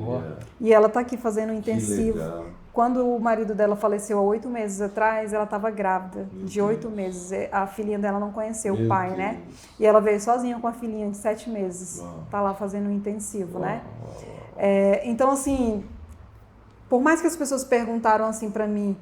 Olha. E ela está aqui fazendo um intensivo. Legal. Quando o marido dela faleceu há 8 meses atrás, ela estava grávida, de 8 meses. A filhinha dela não conheceu o pai, né? E ela veio sozinha com a filhinha de 7 meses. Está lá fazendo um intensivo, né? Então, assim, por mais que as pessoas perguntaram assim para mim,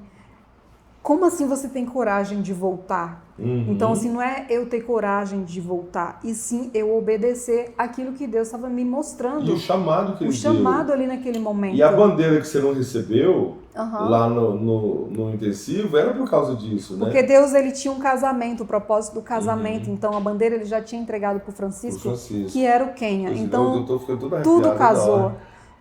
como assim você tem coragem de voltar? Então, assim, não é eu ter coragem de voltar, e sim eu obedecer aquilo que Deus estava me mostrando. E o chamado que ele deu. O chamado ali naquele momento. E a bandeira que você não recebeu lá no intensivo era por causa disso, né? Porque Deus, ele tinha um casamento, o propósito do casamento. Então, a bandeira ele já tinha entregado para o Francisco, que era o Quênia. Então, eu tô ficando todo tudo casou.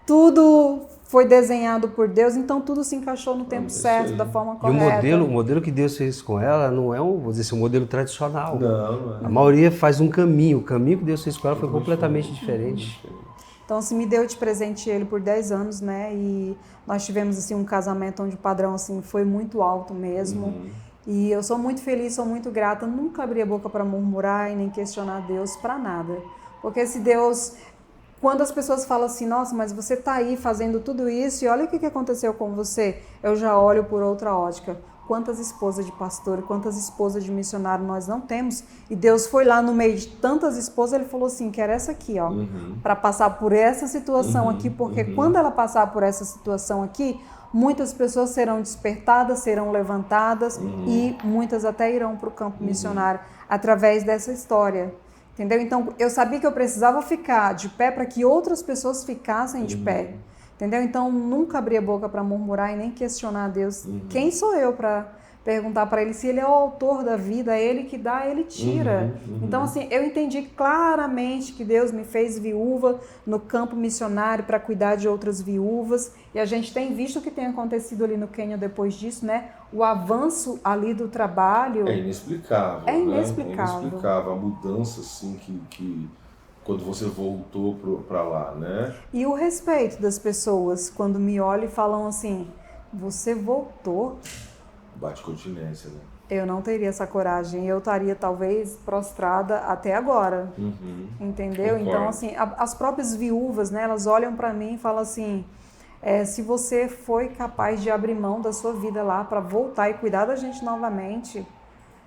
Tudo foi desenhado por Deus, então tudo se encaixou no tempo certo, da forma correta. E o modelo que Deus fez com ela não é vou dizer assim, um modelo tradicional. Não é. A maioria faz um caminho. O caminho que Deus fez com ela foi completamente diferente. Então, assim, me deu de presente ele por 10 anos, né? E nós tivemos, assim, um casamento onde o padrão, assim, foi muito alto mesmo. E eu sou muito feliz, sou muito grata. Nunca abri a boca para murmurar e nem questionar Deus para nada. Porque se Deus... Quando as pessoas falam assim, nossa, mas você está aí fazendo tudo isso e olha o que aconteceu com você, eu já olho por outra ótica. Quantas esposas de pastor, quantas esposas de missionário nós não temos? E Deus foi lá no meio de tantas esposas, ele falou assim, quero essa aqui, ó, para passar por essa situação aqui, porque quando ela passar por essa situação aqui, muitas pessoas serão despertadas, serão levantadas e muitas até irão para o campo missionário através dessa história. Entendeu? Então, eu sabia que eu precisava ficar de pé para que outras pessoas ficassem de pé. Entendeu? Então, nunca abri a boca para murmurar e nem questionar a Deus. Quem sou eu para perguntar para ele se ele é o autor da vida, é ele que dá, ele tira. Então, assim, eu entendi claramente que Deus me fez viúva no campo missionário para cuidar de outras viúvas. E a gente tem visto o que tem acontecido ali no Quênia depois disso, né? O avanço ali do trabalho... É inexplicável, É inexplicável. É inexplicável a mudança, assim, que quando você voltou para lá, né? E o respeito das pessoas, quando me olham e falam assim, você voltou... Bate continência, né? Eu não teria essa coragem. Eu estaria, talvez, prostrada até agora. Entendeu? Concordo. Então, assim, as próprias viúvas, né? Elas olham para mim e falam assim, se você foi capaz de abrir mão da sua vida lá para voltar e cuidar da gente novamente,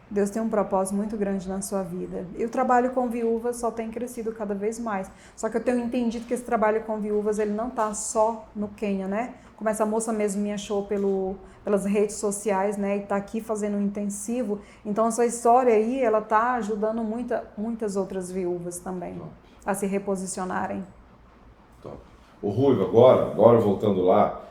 Deus tem um propósito muito grande na sua vida. E o trabalho com viúvas só tem crescido cada vez mais. Só que eu tenho entendido que esse trabalho com viúvas, ele não está só no Quênia, né? Como essa moça mesmo me achou pelas redes sociais, né? E está aqui fazendo um intensivo. Então, essa história aí, ela está ajudando muitas outras viúvas também a se reposicionarem. Top. O Ruivo, agora voltando lá,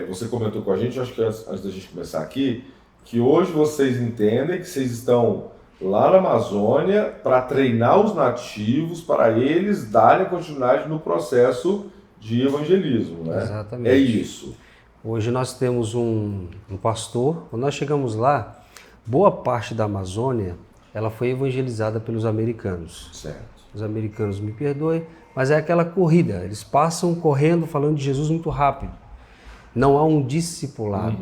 você comentou com a gente, acho que antes da gente começar aqui, que hoje vocês entendem que vocês estão lá na Amazônia para treinar os nativos, para eles darem continuidade no processo de evangelismo, né? Exatamente. É isso. Hoje nós temos um pastor, quando nós chegamos lá, boa parte da Amazônia, ela foi evangelizada pelos americanos. Certo. Os americanos me perdoem, mas é aquela corrida, eles passam correndo falando de Jesus muito rápido. Não há um discipulado.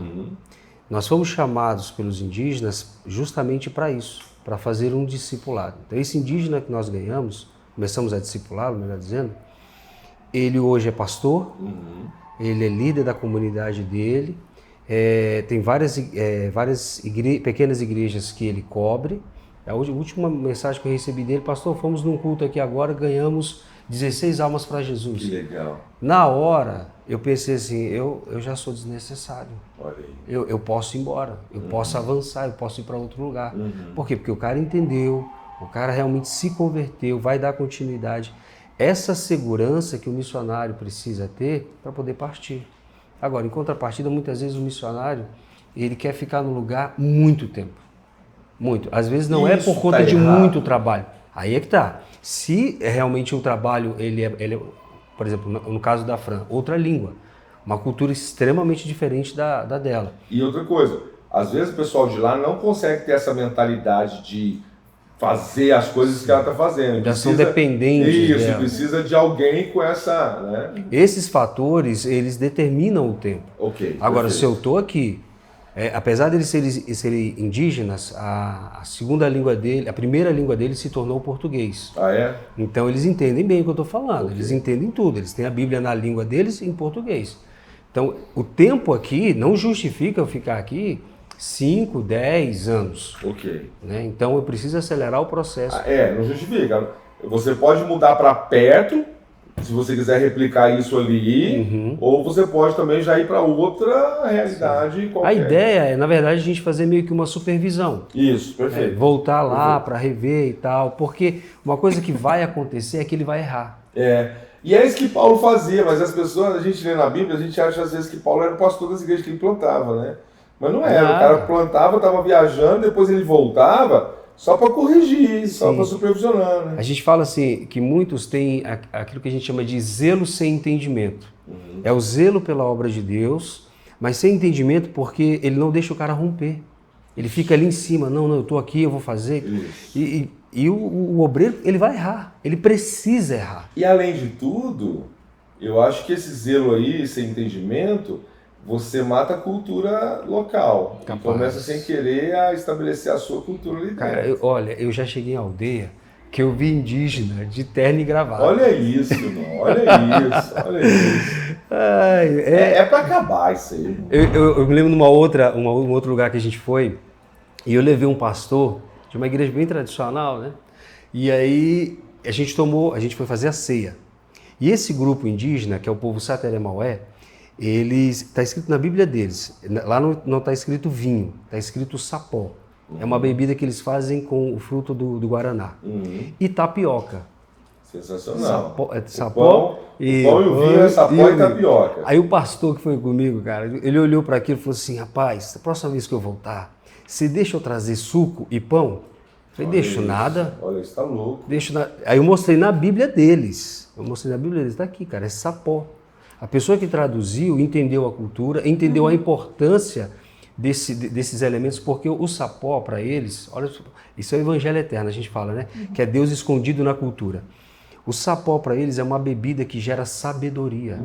Nós fomos chamados pelos indígenas justamente para isso, para fazer um discipulado. Então esse indígena que nós ganhamos, começamos a discipulá-lo, melhor dizendo, ele hoje é pastor, ele é líder da comunidade dele, tem várias pequenas igrejas que ele cobre. A última mensagem que eu recebi dele, pastor, fomos num culto aqui agora, ganhamos 16 almas para Jesus. Que legal. Na hora, eu pensei assim, eu já sou desnecessário. Olha aí. Eu posso ir embora, eu posso avançar, eu posso ir para outro lugar. Por quê? Porque o cara entendeu, o cara realmente se converteu, vai dar continuidade. Essa segurança que o missionário precisa ter para poder partir. Agora, em contrapartida, muitas vezes o missionário, ele quer ficar no lugar muito tempo. Muito. Às vezes não é por conta de muito trabalho. Aí é que tá. Se realmente o trabalho, ele é, por exemplo, no caso da Fran, outra língua, uma cultura extremamente diferente da dela. E outra coisa, às vezes o pessoal de lá não consegue ter essa mentalidade de fazer as coisas que ela está fazendo. Já são dependentes Isso, dela. Precisa de alguém com essa... né? Esses fatores, eles determinam o tempo. Ok. Agora, perfeito. se eu estou aqui, apesar de eles serem indígenas, a segunda língua dele, a primeira língua dele se tornou o português. Ah, é? Então eles entendem bem o que eu estou falando, Ok. eles entendem tudo, eles têm a Bíblia na língua deles em português. Então o tempo aqui não justifica eu ficar aqui 5, 10 anos. Ok. Né? Então eu preciso acelerar o processo. Não justifica. Você pode mudar para perto, se você quiser replicar isso ali, ou você pode também já ir para outra realidade qualquer. A ideia é, na verdade, a gente fazer meio que uma supervisão. Isso, perfeito. Voltar lá para rever e tal, porque uma coisa que vai acontecer é que ele vai errar. E é isso que Paulo fazia, mas as pessoas, a gente lê na Bíblia, a gente acha às vezes que Paulo era o pastor das igrejas que ele plantava, né? Mas não era, o cara plantava, estava viajando, depois ele voltava só para corrigir, só para supervisionar, né? A gente fala assim, que muitos têm aquilo que a gente chama de zelo sem entendimento. É o zelo pela obra de Deus, mas sem entendimento porque ele não deixa o cara romper. Ele fica ali em cima, não, eu estou aqui, eu vou fazer. E o obreiro, ele vai errar, ele precisa errar. E além de tudo, eu acho que esse zelo aí, esse entendimento, você mata a cultura local. E começa sem querer a estabelecer a sua cultura ali dentro. Cara, eu já cheguei em aldeia que eu vi indígena de terno e gravata. Olha isso, irmão, olha isso. É para acabar isso aí. Eu me lembro numa um outro lugar que a gente foi, e eu levei um pastor de uma igreja bem tradicional, né? E aí a gente foi fazer a ceia. E esse grupo indígena, que é o povo Sateré-Maué, está escrito na Bíblia deles, lá não está escrito vinho, está escrito sapó. É uma bebida que eles fazem com o fruto do guaraná. E tapioca. Sensacional. Sapó e o vinho é sapó e tapioca. Aí o pastor que foi comigo, cara, ele olhou para aquilo e falou assim, rapaz, a próxima vez que eu voltar, você deixa eu trazer suco e pão? Eu falei, deixo nada. Olha, isso tá louco. Aí eu mostrei na Bíblia deles. Tá aqui, cara, é sapó. A pessoa que traduziu entendeu a cultura, entendeu a importância desses elementos, porque o sapó para eles, olha, isso é o evangelho eterno, a gente fala, né? Que é Deus escondido na cultura. O sapó para eles é uma bebida que gera sabedoria.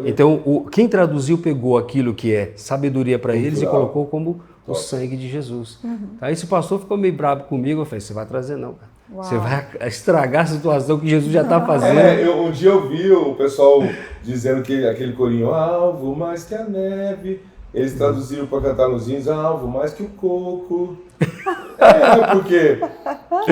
Então, quem traduziu pegou aquilo que é sabedoria para eles e colocou como o sangue de Jesus. Aí esse pastor ficou meio bravo comigo, eu falei, você vai trazer não, cara. Você vai estragar a situação que Jesus já está fazendo. Um dia eu vi o pessoal dizendo que aquele corinho, alvo mais que a neve, eles traduziram para cantar nos hinos, alvo mais que o coco. Porque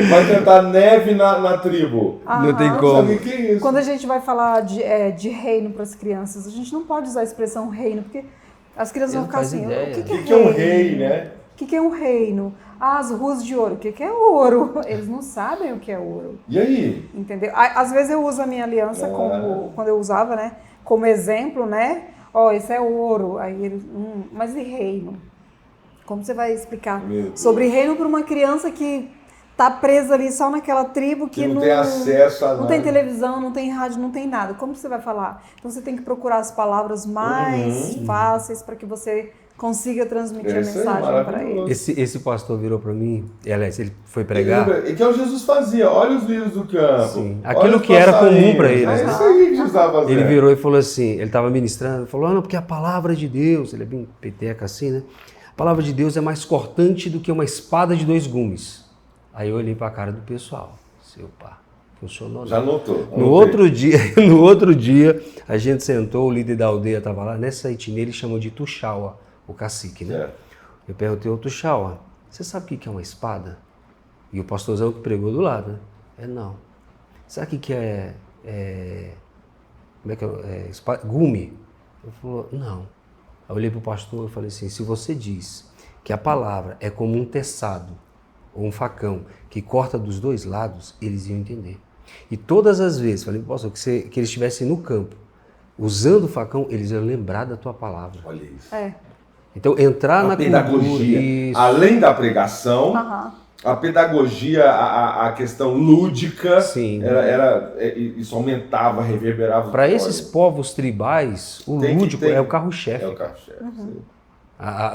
vai cantar neve na tribo. Não tem como. Sabe o que é isso? Quando a gente vai falar de reino para as crianças, a gente não pode usar a expressão reino, porque as crianças vão ficar assim, o que é um rei, né? O que é um reino? As ruas de ouro. O que é ouro? Eles não sabem o que é ouro. E aí? Entendeu? Às vezes eu uso a minha aliança, quando eu usava, né? Como exemplo, né? Esse é ouro. Aí eles, mas e reino? Como você vai explicar sobre reino para uma criança que tá presa ali só naquela tribo que não tem acesso a nada. Não tem televisão, não tem rádio, não tem nada. Como você vai falar? Então você tem que procurar as palavras mais fáceis para que você consiga transmitir a mensagem para eles. Esse pastor virou para mim, aliás, ele foi pregar. E que é o Jesus fazia, olha os lírios do campo. Sim. Aquilo que era comum para eles. É isso aí que Jesus estava fazendo. Ele virou e falou assim, ele estava ministrando, falou, não, porque a palavra de Deus, ele é bem peteca assim, né? A palavra de Deus é mais cortante do que uma espada de 2 gumes. Aí eu olhei para a cara do pessoal, funcionou. Já notou. No outro dia, a gente sentou, o líder da aldeia estava lá, nessa etnia ele chamou de Tuxaua, o cacique, né? Eu perguntei ao Tuxaua, você sabe o que é uma espada? E o pastorzão que pregou do lado, né? Não. Sabe o que é como é que é? Gume? Ele falou, não. Aí eu olhei para o pastor e falei assim, se você diz que a palavra é como um teçado ou um facão que corta dos 2 lados, eles iam entender. E todas as vezes, falei para o pastor, que eles estivessem no campo, usando o facão, eles iam lembrar da tua palavra. Olha isso. Então, entrar na pedagogia, além da pregação, a pedagogia, a questão lúdica, isso aumentava, reverberava. Para esses povos tribais, o lúdico é o carro-chefe. É o carro-chefe, sim.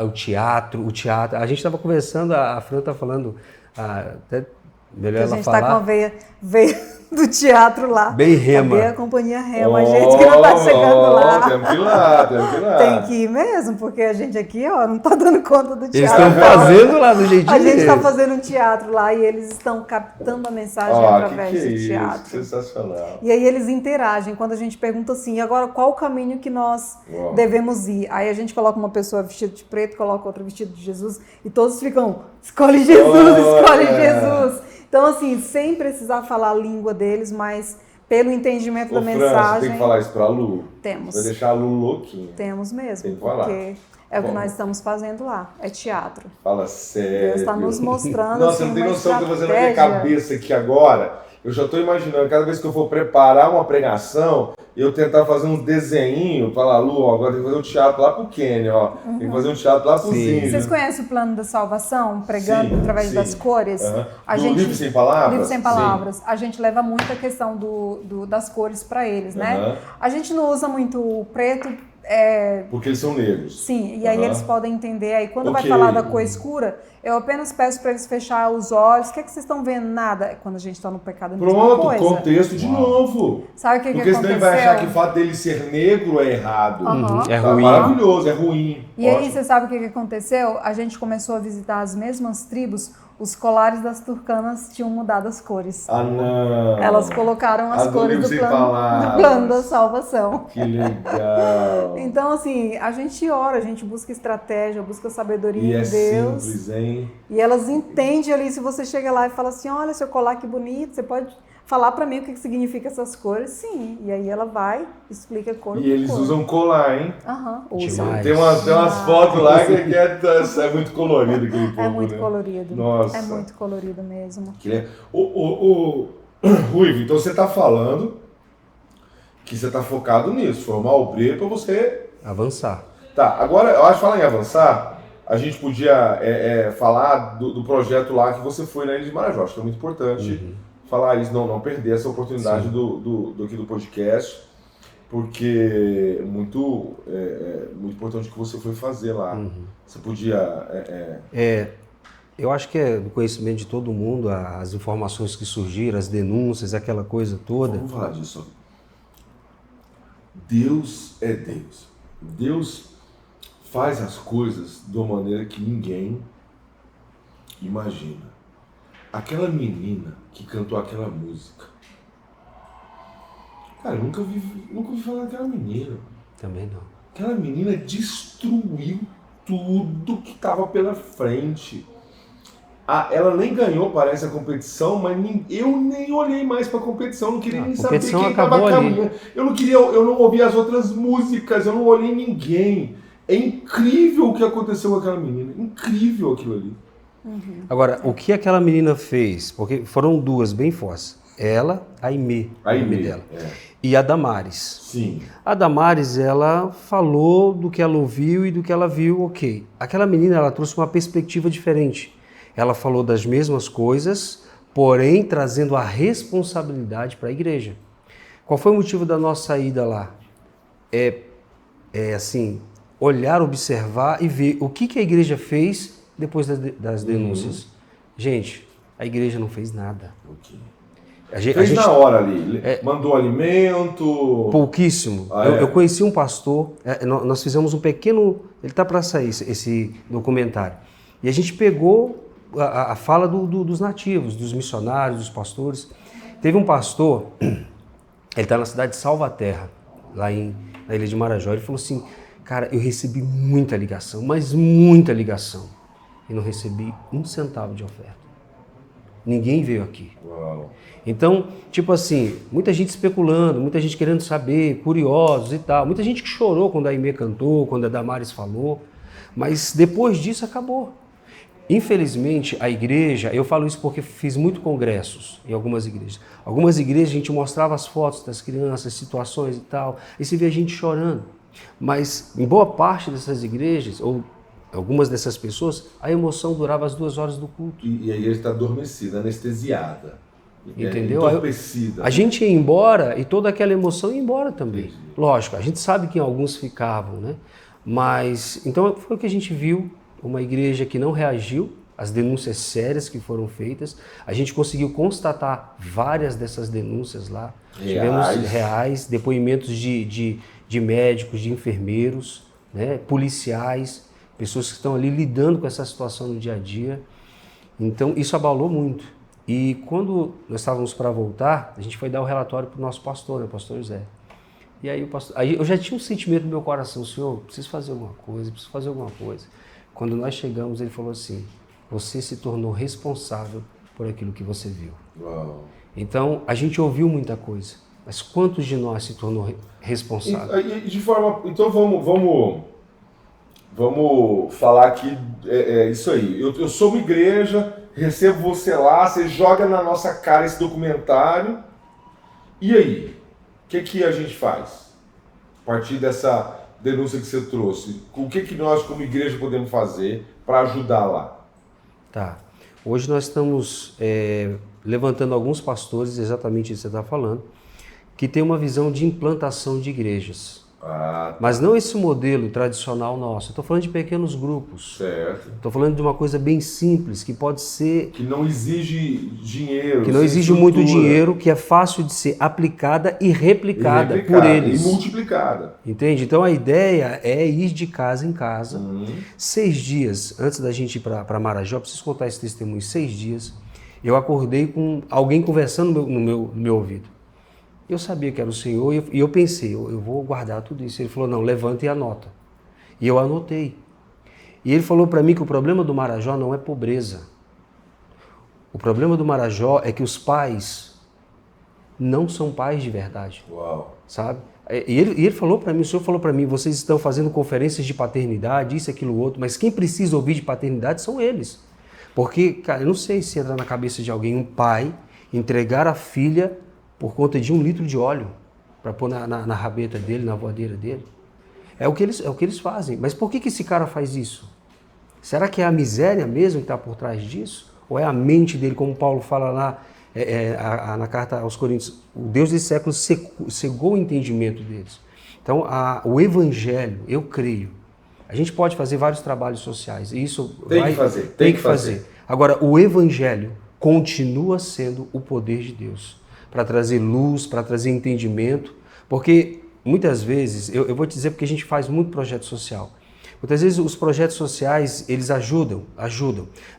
O teatro. A gente estava conversando, a Fran está falando, até melhor ela falar. A gente está com a veia do teatro lá. Bem Rema. Cadê a companhia Rema? A gente que não está chegando lá. Temos que ir lá. Tem que ir mesmo, porque a gente aqui, não está dando conta do teatro. Eles estão fazendo lá do jeitinho A gente está fazendo um teatro lá e eles estão captando a mensagem através do teatro. Isso, sensacional. E aí eles interagem. Quando a gente pergunta assim, e agora qual o caminho que nós devemos ir? Aí a gente coloca uma pessoa vestida de preto, coloca outra vestida de Jesus e todos ficam, escolhe Jesus, escolhe Jesus. Então, assim, sem precisar falar a língua deles, mas pelo entendimento da Fran, mensagem. você tem que falar isso pra Lu? Temos. Vai deixar a Lu louquinha. Temos mesmo, Tem que falar. porque é o que Vamos. nós estamos fazendo lá, é teatro. Fala sério. Deus está nos mostrando Nossa, assim, não tem uma noção do que eu tô fazendo na minha estratégia. cabeça aqui agora. Eu já estou imaginando, cada vez que eu for preparar uma pregação, eu tentar fazer um desenho, falar, Lu, ó, agora tem que fazer um teatro lá pro Kenny, ó. Tem que fazer um teatro lá pro Zinho. Vocês conhecem o plano da salvação, pregando Sim, através sim. das cores? Uhum. Do Livro Sem Palavras? Livro Sem Palavras. A gente leva muito a questão das cores para eles, né? Uhum. A gente não usa muito o preto. Porque eles são negros. Sim, e aí eles podem entender. Aí quando vai Ok. falar da cor escura, eu apenas peço para eles fechar os olhos. O que é que vocês estão vendo? Nada. Quando a gente está no pecado, é a mesma Pronto, coisa. contexto de novo. Sabe o que Porque senão ele aconteceu? vai achar que o fato dele ser negro é errado. É Tá ruim. maravilhoso, é ruim. E aí, Ótimo. você sabe o que aconteceu? A gente começou a visitar as mesmas tribos, os colares das turcanas tinham mudado as cores. Ah, não. Elas colocaram as A do cores Livro do Sem plano, Palavras. do plano da salvação. Que legal. Então, assim, a gente ora, a gente busca estratégia, busca sabedoria E é em Deus. simples, hein? E elas entendem ali, se você chega lá e fala assim, olha, seu colar que bonito, você pode falar pra mim o que significa essas cores? Sim. E aí ela vai, explica cor por E eles cor. usam colar, hein? Aham, usam. Demais. Tem umas fotos lá que é muito colorido aquele povo, É muito né? colorido. Nossa. É muito colorido mesmo. Ruivo, então você tá falando que você tá focado nisso, formar obreiro pra você... Avançar. Tá, agora, eu acho que falar em avançar, a gente podia falar do projeto lá que você foi na Ilha de Marajó. Acho que é muito importante falar isso, não perder essa oportunidade aqui do podcast, porque é muito importante o que você foi fazer lá. Você podia... Eu acho que é do conhecimento de todo mundo, as informações que surgiram, as denúncias, aquela coisa toda. Vamos falar disso. Deus é Deus. Deus faz as coisas de uma maneira que ninguém imagina. Aquela menina que cantou aquela música. Cara, eu nunca ouvi falar daquela menina. Também não. Aquela menina destruiu tudo que estava pela frente. Ela nem ganhou, parece, a competição, mas eu nem olhei mais para a competição, não queria nem saber quem estava caminhando. Eu não ouvi as outras músicas, eu não olhei ninguém. É incrível o que aconteceu com aquela menina, incrível aquilo ali. Agora, o que aquela menina fez? Porque foram duas bem fortes. Ela, a Aimee, o nome dela. E a Damares. Sim. A Damares, ela falou do que ela ouviu e do que ela viu, ok. Aquela menina, ela trouxe uma perspectiva diferente. Ela falou das mesmas coisas, porém trazendo a responsabilidade para a igreja. Qual foi o motivo da nossa ida lá? Assim, olhar, observar e ver o que a igreja fez depois das denúncias. Gente, a igreja não fez nada. Okay. A gente, fez na hora ali, mandou alimento... Pouquíssimo. Eu conheci um pastor, nós fizemos um pequeno... Ele está para sair, esse documentário. E a gente pegou a fala dos nativos, dos missionários, dos pastores. Teve um pastor, ele está na cidade de Salvaterra, lá na Ilha de Marajó. Ele falou assim, cara, eu recebi muita ligação, mas muita ligação. E não recebi um centavo de oferta. Ninguém veio aqui. Uau. Então, tipo assim, muita gente especulando, muita gente querendo saber, curiosos e tal. Muita gente que chorou quando a Aimee cantou, quando a Damares falou. Mas depois disso acabou. Infelizmente, a igreja, eu falo isso porque fiz muito congressos em algumas igrejas. Algumas igrejas a gente mostrava as fotos das crianças, situações e tal, e se via gente chorando. Mas em boa parte dessas igrejas, ou algumas dessas pessoas, a emoção durava as 2 horas do culto. E a igreja está adormecida, anestesiada. Entendeu? Entorpecida. A gente ia embora e toda aquela emoção ia embora também. Entendi. Lógico, a gente sabe que alguns ficavam, né? Mas, então foi o que a gente viu, uma igreja que não reagiu às denúncias sérias que foram feitas. A gente conseguiu constatar várias dessas denúncias lá. Tivemos reais, depoimentos de médicos, de enfermeiros, né? Policiais, pessoas que estão ali lidando com essa situação no dia a dia. Então, isso abalou muito. E quando nós estávamos para voltar, a gente foi dar o relatório para o nosso pastor, né, o pastor José. E aí, aí eu já tinha um sentimento no meu coração, Senhor, preciso fazer alguma coisa. Quando nós chegamos, ele falou assim, você se tornou responsável por aquilo que você viu. Uau. Então, a gente ouviu muita coisa, Mas quantos de nós se tornou responsável? Então vamos falar aqui isso aí. Eu sou uma igreja, recebo você lá, você joga na nossa cara esse documentário. E aí? O que a gente faz? A partir dessa denúncia que você trouxe, o que nós como igreja podemos fazer para ajudar lá? Tá. Hoje nós estamos levantando alguns pastores, exatamente isso que você está falando, que tem uma visão de implantação de igrejas. Mas não esse modelo tradicional nosso. Eu estou falando de pequenos grupos. Certo. Estou falando de uma coisa bem simples, que pode ser... Que não exige dinheiro. Que não exige muito dinheiro, que é fácil de ser aplicada e replicada por eles. E multiplicada. Entende? Então a ideia é ir de casa em casa. 6 dias, antes da gente ir para Marajó, eu preciso contar esse testemunho, 6 dias, eu acordei com alguém conversando no meu ouvido. Eu sabia que era o Senhor e eu pensei, eu vou guardar tudo isso. Ele falou, não, levanta e anota. E eu anotei. E ele falou para mim que o problema do Marajó não é pobreza. O problema do Marajó é que os pais não são pais de verdade. Uau. Sabe? E ele falou para mim, o Senhor falou para mim, vocês estão fazendo conferências de paternidade, isso, aquilo, outro, mas quem precisa ouvir de paternidade são eles. Porque, cara, eu não sei se entra na cabeça de alguém um pai entregar a filha por conta de 1 litro de óleo para pôr na rabeta dele, na voadeira dele. É o que eles fazem. Mas por que esse cara faz isso? Será que é a miséria mesmo que está por trás disso? Ou é a mente dele, como Paulo fala lá na carta aos Coríntios? O Deus desse século cegou o entendimento deles. Então, o evangelho, eu creio, a gente pode fazer vários trabalhos sociais. E isso tem que fazer. Agora, o evangelho continua sendo o poder de Deus para trazer luz, para trazer entendimento, porque muitas vezes, eu vou te dizer porque a gente faz muito projeto social, muitas vezes os projetos sociais, eles ajudam,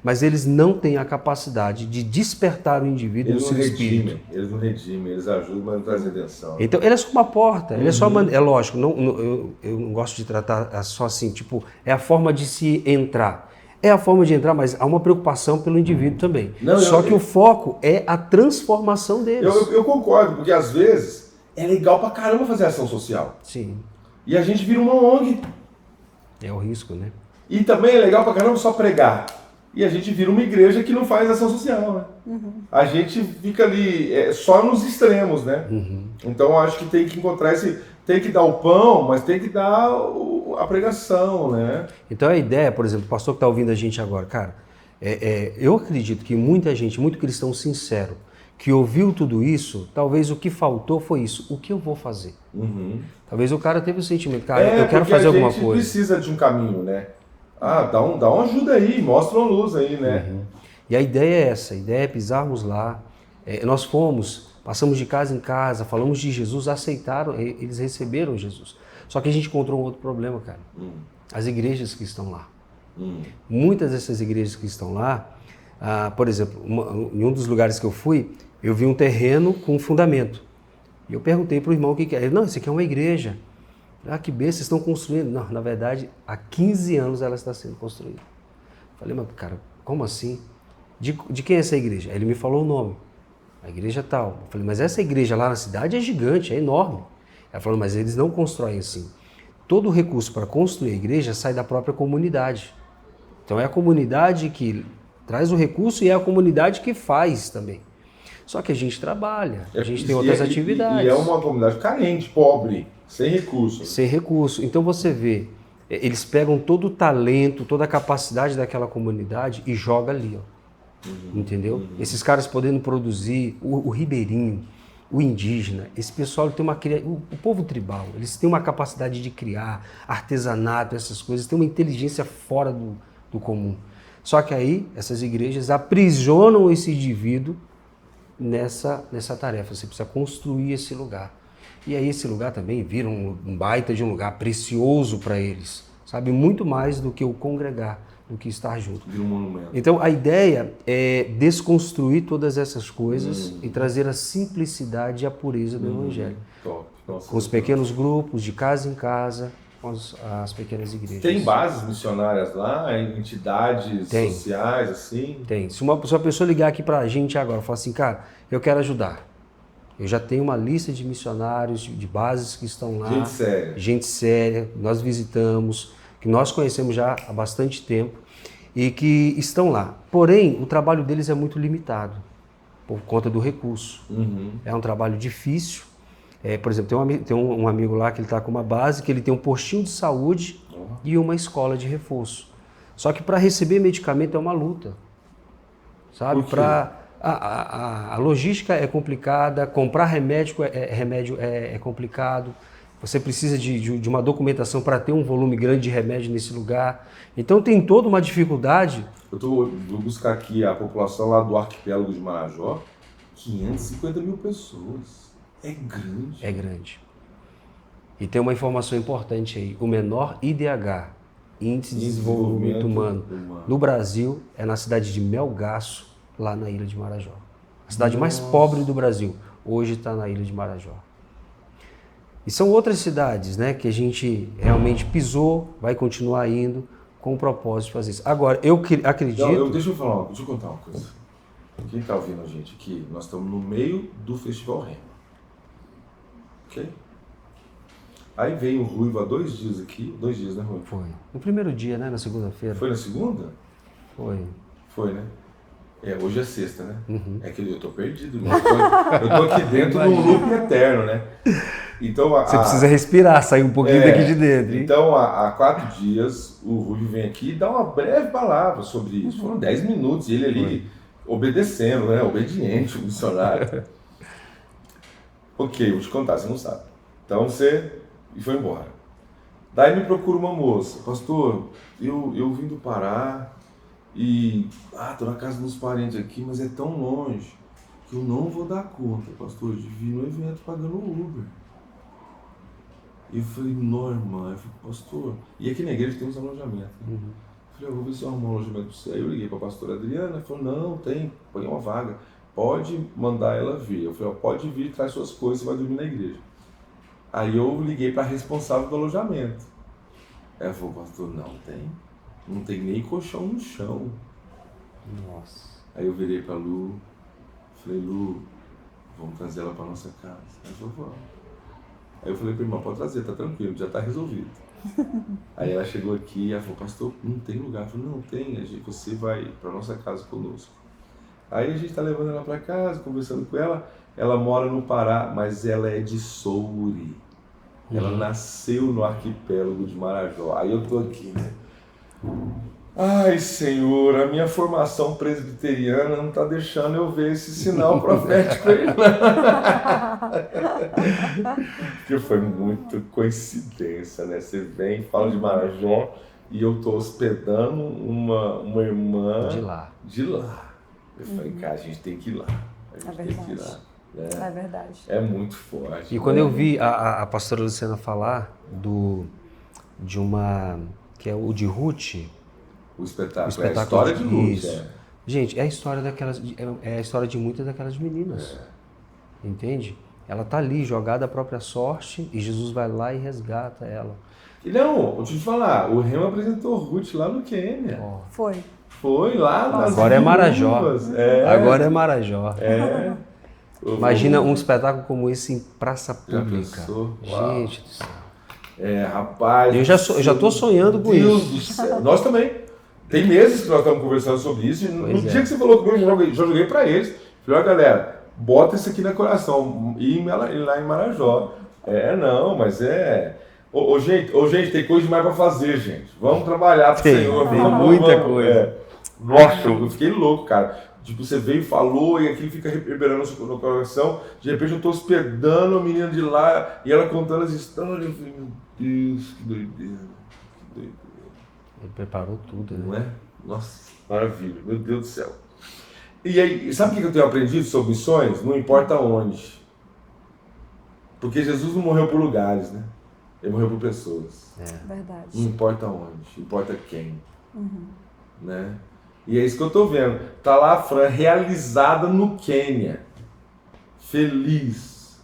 mas eles não têm a capacidade de despertar o indivíduo no seu espírito. Eles não redimem, eles ajudam, mas não trazem redenção. Então, ele é só uma porta, ele é só é lógico, eu não gosto de tratar só assim, tipo, é a forma de se entrar. É a forma de entrar, mas há uma preocupação pelo indivíduo também. Só que o foco é a transformação deles. Eu concordo, porque às vezes é legal pra caramba fazer ação social. Sim. E a gente vira uma ONG. É o risco, né? E também é legal pra caramba só pregar. E a gente vira uma igreja que não faz ação social, né? A gente fica ali só nos extremos, né? Então eu acho que tem que encontrar tem que dar o pão, mas tem que dar a pregação, né? Então a ideia, por exemplo, o pastor que está ouvindo a gente agora, cara, eu acredito que muita gente, muito cristão sincero, que ouviu tudo isso, talvez o que faltou foi isso. O que eu vou fazer? Talvez o cara teve o sentimento, cara, eu quero fazer alguma coisa. A gente precisa de um caminho, né? Dá uma ajuda aí, mostra uma luz aí, né? E a ideia é essa, a ideia é pisarmos lá. Nós passamos de casa em casa, falamos de Jesus, aceitaram, eles receberam Jesus. Só que a gente encontrou um outro problema, cara. As igrejas que estão lá. Muitas dessas igrejas que estão lá, por exemplo, em um dos lugares que eu fui, eu vi um terreno com fundamento. E eu perguntei para o irmão o que é. Ele, não, isso aqui é uma igreja. Que besta, vocês estão construindo. Não, na verdade, há 15 anos ela está sendo construída. Falei, mas cara, como assim? De quem é essa igreja? Aí ele me falou o nome. A igreja tal. Eu falei, mas essa igreja lá na cidade é gigante, é enorme. Ela falou, mas eles não constroem assim. Todo o recurso para construir a igreja sai da própria comunidade. Então é a comunidade que traz o recurso e é a comunidade que faz também. Só que a gente trabalha, a gente tem outras atividades. E é uma comunidade carente, pobre, sem recurso. Sem recurso. Então você vê, eles pegam todo o talento, toda a capacidade daquela comunidade e jogam ali, ó. Entendeu? Esses caras podendo produzir, o ribeirinho, o indígena, esse pessoal tem o povo tribal, eles têm uma capacidade de criar artesanato, essas coisas, tem uma inteligência fora do comum. Só que aí, essas igrejas aprisionam esse indivíduo nessa tarefa. Você precisa construir esse lugar. E aí esse lugar também vira um baita de um lugar precioso para eles. Sabe? Muito mais do que o congregar, do que estar junto. Vira um monumento. Então a ideia é desconstruir todas essas coisas e trazer a simplicidade e a pureza do Evangelho. Top. Nossa, com os pequenos grupos, de casa em casa, com as pequenas igrejas. Tem bases missionárias lá, entidades sociais, assim? Tem. Se uma pessoa ligar aqui pra gente agora e falar assim, cara, eu quero ajudar. Eu já tenho uma lista de missionários, de bases que estão lá. Gente séria. Gente séria, nós visitamos, que nós conhecemos já há bastante tempo e que estão lá. Porém, o trabalho deles é muito limitado por conta do recurso. É um trabalho difícil. Por exemplo, tem um amigo lá que ele está com uma base, que ele tem um postinho de saúde e uma escola de reforço. Só que para receber medicamento é uma luta, sabe? A logística é complicada, comprar remédio é complicado, você precisa de uma documentação para ter um volume grande de remédio nesse lugar. Então tem toda uma dificuldade. Vou buscar aqui a população lá do arquipélago de Marajó, 550 mil pessoas. É grande. É grande. E tem uma informação importante aí, o menor IDH, Índice de Desenvolvimento Humano, no Brasil é na cidade de Melgaço, lá na Ilha de Marajó. A cidade mais pobre do Brasil, hoje está na Ilha de Marajó. E são outras cidades, né, que a gente realmente pisou, vai continuar indo com o propósito de fazer isso. Agora, eu acredito... Deixa eu contar uma coisa. Quem está ouvindo a gente aqui, nós estamos no meio do Festival Rema. Ok? Aí veio o Ruivo há 2 dias aqui. 2 dias, né, Ruivo? Foi. No primeiro dia, né, na segunda-feira. Foi na segunda? Foi. Foi, né? Hoje é sexta, né? É que eu tô perdido. Eu tô aqui dentro de um loop eterno, né? Então, você precisa respirar, sair um pouquinho daqui de dentro. Hein? Então, há 4 dias, o Ruivo vem aqui e dá uma breve palavra sobre isso. Foram 10 minutos e ele ali obedecendo, né? Obediente, o missionário. Ok, vou te contar, você não sabe. Então e foi embora. Daí me procura uma moça. Pastor, eu vim do Pará e tô na casa dos parentes aqui, mas é tão longe que eu não vou dar conta, pastor, de vir no evento pagando Uber. E eu falei, não, irmã. Eu falei, pastor... E aqui na igreja tem uns alojamentos. Né? Eu falei, eu vou ver se eu arrumo um alojamento para você. Aí eu liguei para a pastora Adriana, ela falou, não, tem uma vaga. Pode mandar ela vir. Eu falei, pode vir, traz suas coisas, você vai dormir na igreja. Aí eu liguei para a responsável do alojamento. Ela falou, pastor, não tem nem colchão no chão. Nossa. Aí eu virei para Lu, falei, Lu, vamos trazer ela para nossa casa. Ela falou, vamos. Aí eu falei para a irmã, pode trazer, tá tranquilo, já tá resolvido. Aí ela chegou aqui e ela falou, pastor, não tem lugar. Eu falei, não tem, você vai para nossa casa conosco. Aí a gente tá levando ela para casa, conversando com ela. Ela mora no Pará, mas ela é de Soure. Ela nasceu no arquipélago de Marajó. Aí eu tô aqui, né? Ai, Senhor, a minha formação presbiteriana não tá deixando eu ver esse sinal profético aí, não. Porque foi muito coincidência, né? Você vem, fala de Marajó e eu tô hospedando uma irmã de lá. Eu falei, cara, a gente tem que ir lá. Tem que ir lá. É verdade. É muito forte. E quando eu vi a pastora Luciana falar de uma... que é o de Ruth... O espetáculo é a história de Ruth. Gente, é a história é a história de muitas daquelas meninas. Entende? Ela tá ali, jogada à própria sorte, e Jesus vai lá e resgata ela. E não, vou te falar, o Remo apresentou Ruth lá no Quênia. Foi lá nas Agora é Marajó. Agora é Marajó. Imagina um espetáculo como esse em praça pública. Gente do céu. Rapaz. Eu já tô sonhando com Deus isso. Do céu. Nós também. Tem meses que nós estamos conversando sobre isso. E no dia que você falou comigo, eu já joguei para eles. Falei, galera, bota isso aqui no coração. E lá em Marajó. Mas é... gente, tem coisa demais para fazer, gente. Vamos trabalhar pro Senhor. Tem muita coisa. Nossa, eu fiquei louco, cara. Tipo, você veio e falou e aquilo fica reverberando no coração. De repente eu tô hospedando a menina de lá e ela contando as histórias. Eu falei, meu Deus, que doideira. Ele preparou tudo, né? Não é? Nossa, maravilha. Meu Deus do céu. E aí, sabe o que eu tenho aprendido sobre missões? Não importa onde. Porque Jesus não morreu por lugares, né? Ele morreu por pessoas. Verdade. Não importa onde, importa quem. Né? E é isso que eu tô vendo. Tá lá a Fran, realizada no Quênia. Feliz.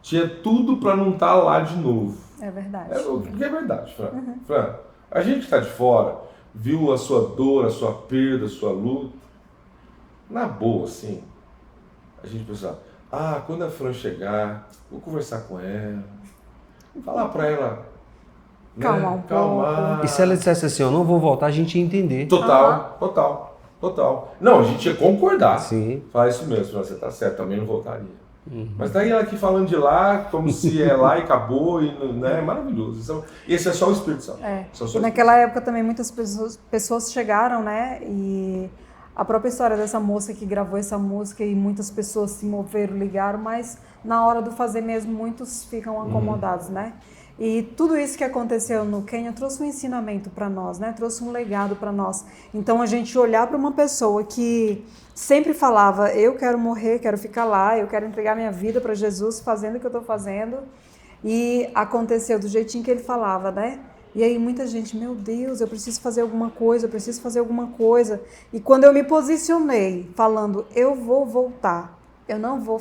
Tinha tudo para não estar lá de novo. É verdade. O que é verdade, Fran? Fran, a gente que está de fora, viu a sua dor, a sua perda, a sua luta. Na boa, assim, a gente pensa, quando a Fran chegar, vou conversar com ela, falar para ela, Calma, né? Calmar. E se ela dissesse assim, eu não vou voltar, a gente ia entender. Total. Não, a gente ia concordar. Sim. Falar isso mesmo, você tá certo, também não voltaria. Mas daí ela aqui falando de lá, como se é lá e acabou, né? É maravilhoso. Esse é só o Espírito Santo. E naquela época também muitas pessoas chegaram, né? E a própria história dessa moça que gravou essa música e muitas pessoas se moveram, ligaram, mas na hora do fazer mesmo, muitos ficam acomodados, né? E tudo isso que aconteceu no Quênia trouxe um ensinamento para nós, né? Trouxe um legado para nós. Então a gente olhar para uma pessoa que sempre falava, eu quero morrer, quero ficar lá, eu quero entregar minha vida para Jesus, fazendo o que eu estou fazendo, e aconteceu do jeitinho que ele falava, né? E aí muita gente, meu Deus, eu preciso fazer alguma coisa, E quando eu me posicionei falando, eu vou voltar, eu não vou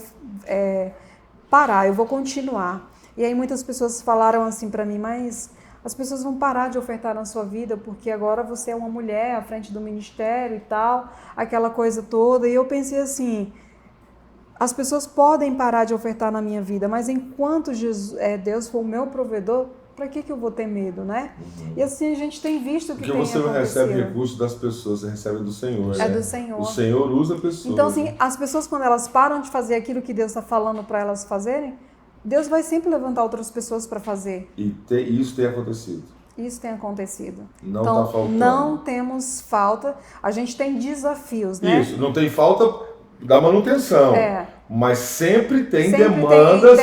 parar, eu vou continuar. E aí muitas pessoas falaram assim para mim, mas as pessoas vão parar de ofertar na sua vida porque agora você é uma mulher à frente do ministério e tal, aquela coisa toda. E eu pensei assim, as pessoas podem parar de ofertar na minha vida, mas enquanto Deus for o meu provedor, para que eu vou ter medo, né? E assim a gente tem visto que tem acontecido. Porque você não recebe recursos das pessoas, você recebe do Senhor. É do Senhor. O Senhor usa pessoas. Então assim, as pessoas quando elas param de fazer aquilo que Deus está falando para elas fazerem, Deus vai sempre levantar outras pessoas para fazer. E isso tem acontecido. Isso tem acontecido. Não então, está faltando. Não temos falta. A gente tem desafios, né? Isso, não tem falta da manutenção. Mas sempre tem demandas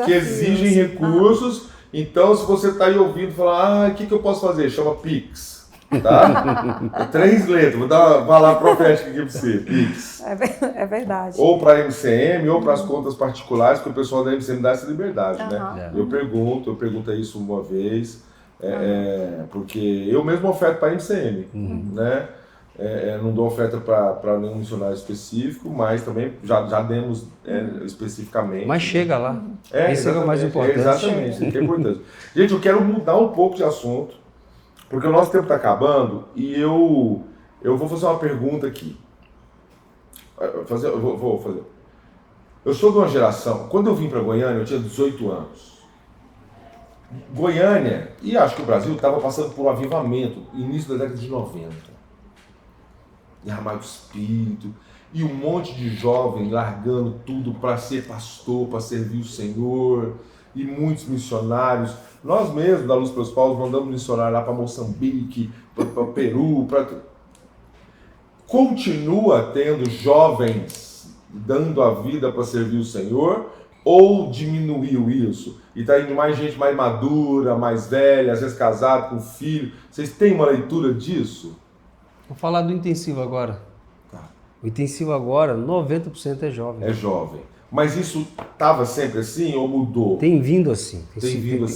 que exigem recursos. Então, se você está aí ouvindo, falar, o que eu posso fazer? Chama Pix. Tá? 3 letras, vou dar uma palavra profética aqui para você, Pix. É verdade. Ou para a MCM, ou para as contas particulares, porque o pessoal da MCM dá essa liberdade, né? Eu pergunto isso uma vez, porque eu mesmo oferto para a MCM, né? Não dou oferta para nenhum missionário específico, mas também já demos especificamente. Mas chega lá. Esse é o mais importante. Exatamente, isso que é importante. Gente, eu quero mudar um pouco de assunto, porque o nosso tempo está acabando e eu vou fazer uma pergunta aqui. Vou fazer. Eu sou de uma geração, quando eu vim para Goiânia, eu tinha 18 anos. Goiânia, e acho que o Brasil, estava passando por um avivamento, início da década de 90. Derramar o Espírito, e um monte de jovem largando tudo para ser pastor, para servir o Senhor, e muitos missionários. Nós mesmos, da Luz pelos Paulos, mandamos missionário lá para Moçambique, para Peru, Continua tendo jovens dando a vida para servir o Senhor, ou diminuiu isso? E está indo mais gente mais madura, mais velha, às vezes casado, com filho. Vocês têm uma leitura disso? Vou falar do intensivo agora. Tá. O intensivo agora, 90% é jovem. É jovem. Mas isso estava sempre assim ou mudou? Tem vindo assim.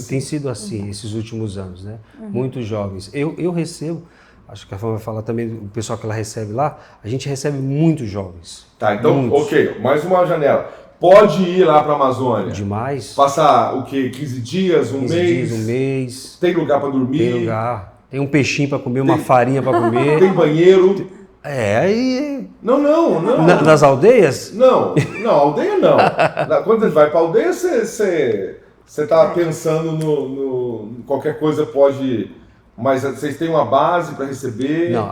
Tem sido assim esses últimos anos, né? Muitos jovens. Eu recebo, acho que a Fama vai falar também, o pessoal que ela recebe lá, a gente recebe muitos jovens. Tá, então, muitos. Ok, mais uma janela. Pode ir lá para a Amazônia. Demais. Passar o quê? 15 dias, um 15 mês? dias, um mês. Tem lugar para dormir? Tem lugar. Tem um peixinho para comer, uma farinha para comer. Tem banheiro? Aí... Não. Nas aldeias? Não, aldeia não. Quando você vai para a aldeia, você está pensando no qualquer coisa pode... Mas vocês têm uma base para receber? Não,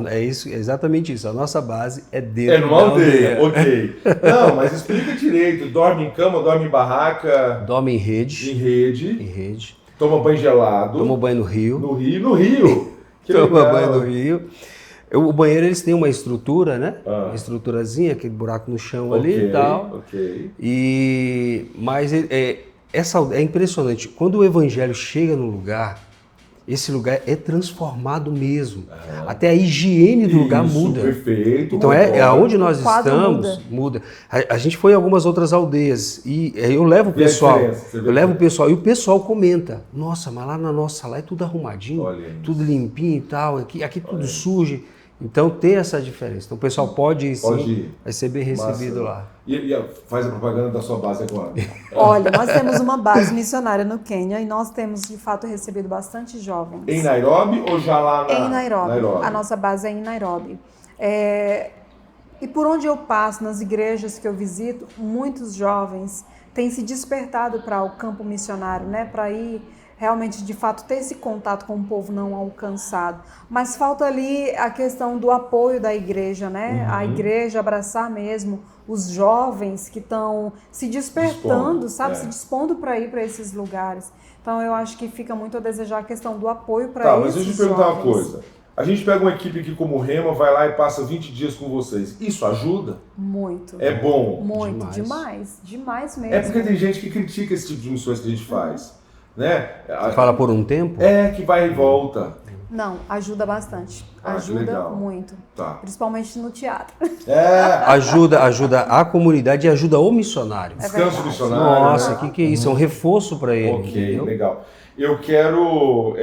é exatamente isso. A nossa base é dentro da aldeia. Ok. Não, mas explica direito. Dorme em cama, dorme em barraca? Dorme em rede. Em rede. Toma banho gelado. Toma banho no rio. No Rio? Toma banho no rio. O banheiro, eles têm uma estrutura, né? Uma estruturazinha, aquele buraco no chão ali e tal. Mas é impressionante. Quando o evangelho chega no lugar, esse lugar é transformado mesmo. Até a higiene do lugar muda. Perfeito. Então, aonde nós estamos, muda. A gente foi em algumas outras aldeias e eu levo o pessoal. E o pessoal comenta. Nossa, mas lá na nossa é tudo arrumadinho, tudo limpinho e tal. Aqui tudo sujo. Então tem essa diferença. Então o pessoal pode ir, vai ser bem recebido lá. E faz a propaganda da sua base agora. Olha, nós temos uma base missionária no Quênia e nós temos de fato recebido bastante jovens. Em Nairobi ou já lá Em Nairobi. A nossa base é em Nairobi. E por onde eu passo, nas igrejas que eu visito, muitos jovens têm se despertado para o campo missionário, né? Para ir realmente, de fato, ter esse contato com o povo não alcançado. Mas falta ali a questão do apoio da igreja, né? A igreja abraçar mesmo os jovens que estão se despertando, sabe? Se dispondo para ir para esses lugares. Então, eu acho que fica muito a desejar a questão do apoio para esses jovens. Mas deixa eu te perguntar uma coisa. A gente pega uma equipe aqui como Rema, vai lá e passa 20 dias com vocês. Isso ajuda? Muito. É bom? Muito, demais mesmo. É porque tem gente que critica esse tipo de missões que a gente faz. Né? Você fala por um tempo? É, que vai e volta. Não, ajuda bastante. Ajuda muito. Tá. Principalmente no teatro. Ajuda a comunidade e ajuda o missionário. Descanso missionário. Nossa, o que é isso? É um reforço para ele. Ok, entendeu? legal. Eu quero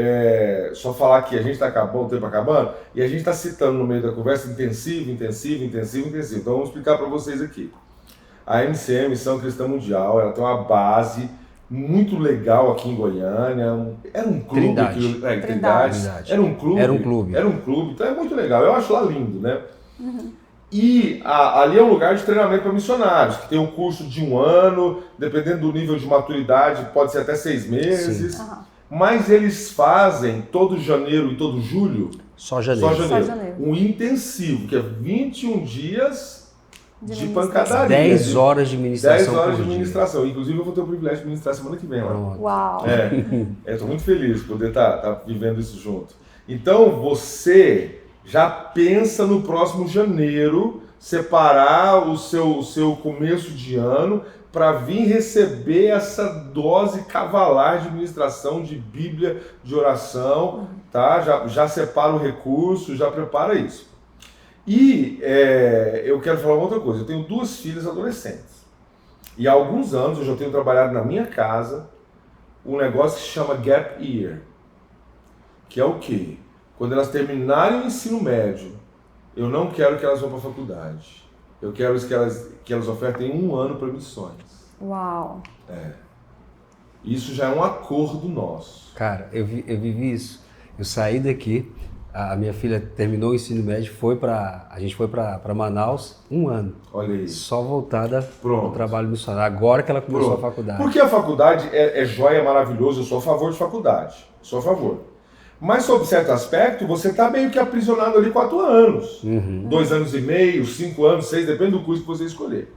só falar que a gente está acabando, o tempo acabando, e a gente está citando no meio da conversa intensivo. Então vamos explicar para vocês aqui. A MCM, Missão Cristã Mundial, ela tem uma base muito legal aqui em Goiânia. Era um clube. Trindade. Trindade. Era um clube, então é muito legal. Eu acho lá lindo, né? E ali é um lugar de treinamento para missionários, que tem um curso de 1 ano, dependendo do nível de maturidade, pode ser até 6 meses. Mas eles fazem todo janeiro e todo julho. Só janeiro. Um intensivo, que é 21 dias de pancadaria. 10 horas de ministração. 10 horas de ministração. Inclusive, eu vou ter o privilégio de ministrar semana que vem lá. Uau! Estou muito feliz de poder estar vivendo isso junto. Então, você já pensa no próximo janeiro, separar o seu começo de ano para vir receber essa dose cavalar de ministração, de Bíblia, de oração, tá? Já separa o recurso, já prepara isso. E eu quero falar uma outra coisa. Eu tenho 2 filhas adolescentes. E há alguns anos eu já tenho trabalhado na minha casa um negócio que se chama Gap Year. Que é o quê? Quando elas terminarem o ensino médio, eu não quero que elas vão para a faculdade. Eu quero que elas ofertem 1 ano para missões. Uau! Isso já é um acordo nosso. Cara, eu vivi isso. Eu saí daqui, a minha filha terminou o ensino médio, a gente foi para Manaus 1 ano. Olha aí. Só voltada para o trabalho missionário. Agora que ela começou a faculdade. Porque a faculdade é joia, é maravilhoso. Eu sou a favor de faculdade. Sou a favor. Mas, sob certo aspecto, você está meio que aprisionado ali 4 anos. 2 anos e meio, 5 anos, 6, depende do curso que você escolher.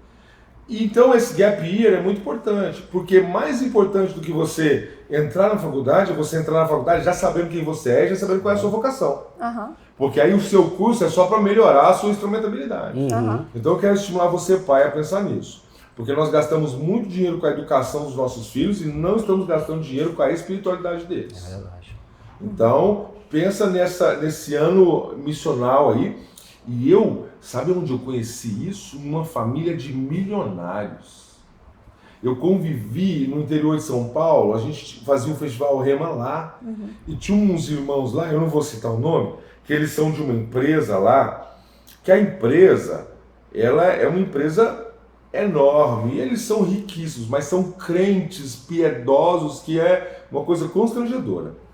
Então, esse gap year é muito importante, porque mais importante do que você entrar na faculdade, é você entrar na faculdade já sabendo quem você é, já sabendo qual é a sua vocação. Porque aí o seu curso é só para melhorar a sua instrumentabilidade. Então, eu quero estimular você, pai, a pensar nisso. Porque nós gastamos muito dinheiro com a educação dos nossos filhos e não estamos gastando dinheiro com a espiritualidade deles. É verdade. Então, pensa nesse ano missional aí. E sabe onde eu conheci isso? Numa família de milionários. Eu convivi no interior de São Paulo, a gente fazia um festival Rema lá, e tinha uns irmãos lá, eu não vou citar o nome, que eles são de uma empresa lá, que a empresa, ela é uma empresa enorme, e eles são riquíssimos, mas são crentes, piedosos, que é uma coisa constrangedora.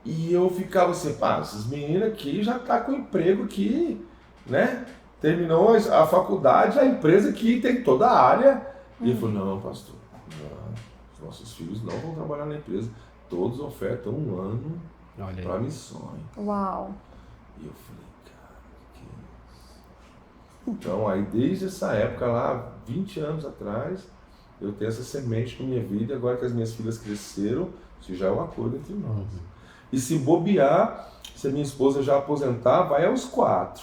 E eu ficava assim, essas meninas aqui já tá com emprego aqui, né? Terminou a faculdade, a empresa que tem toda a área. E ele falou, não, pastor, os nossos filhos não vão trabalhar na empresa. Todos ofertam 1 ano para missões. Uau! E eu falei, cara, que isso? Então, aí desde essa época lá, 20 anos atrás, eu tenho essa semente na minha vida, e agora que as minhas filhas cresceram, isso já é um acordo entre nós. E se bobear, se a minha esposa já aposentar, vai aos 4.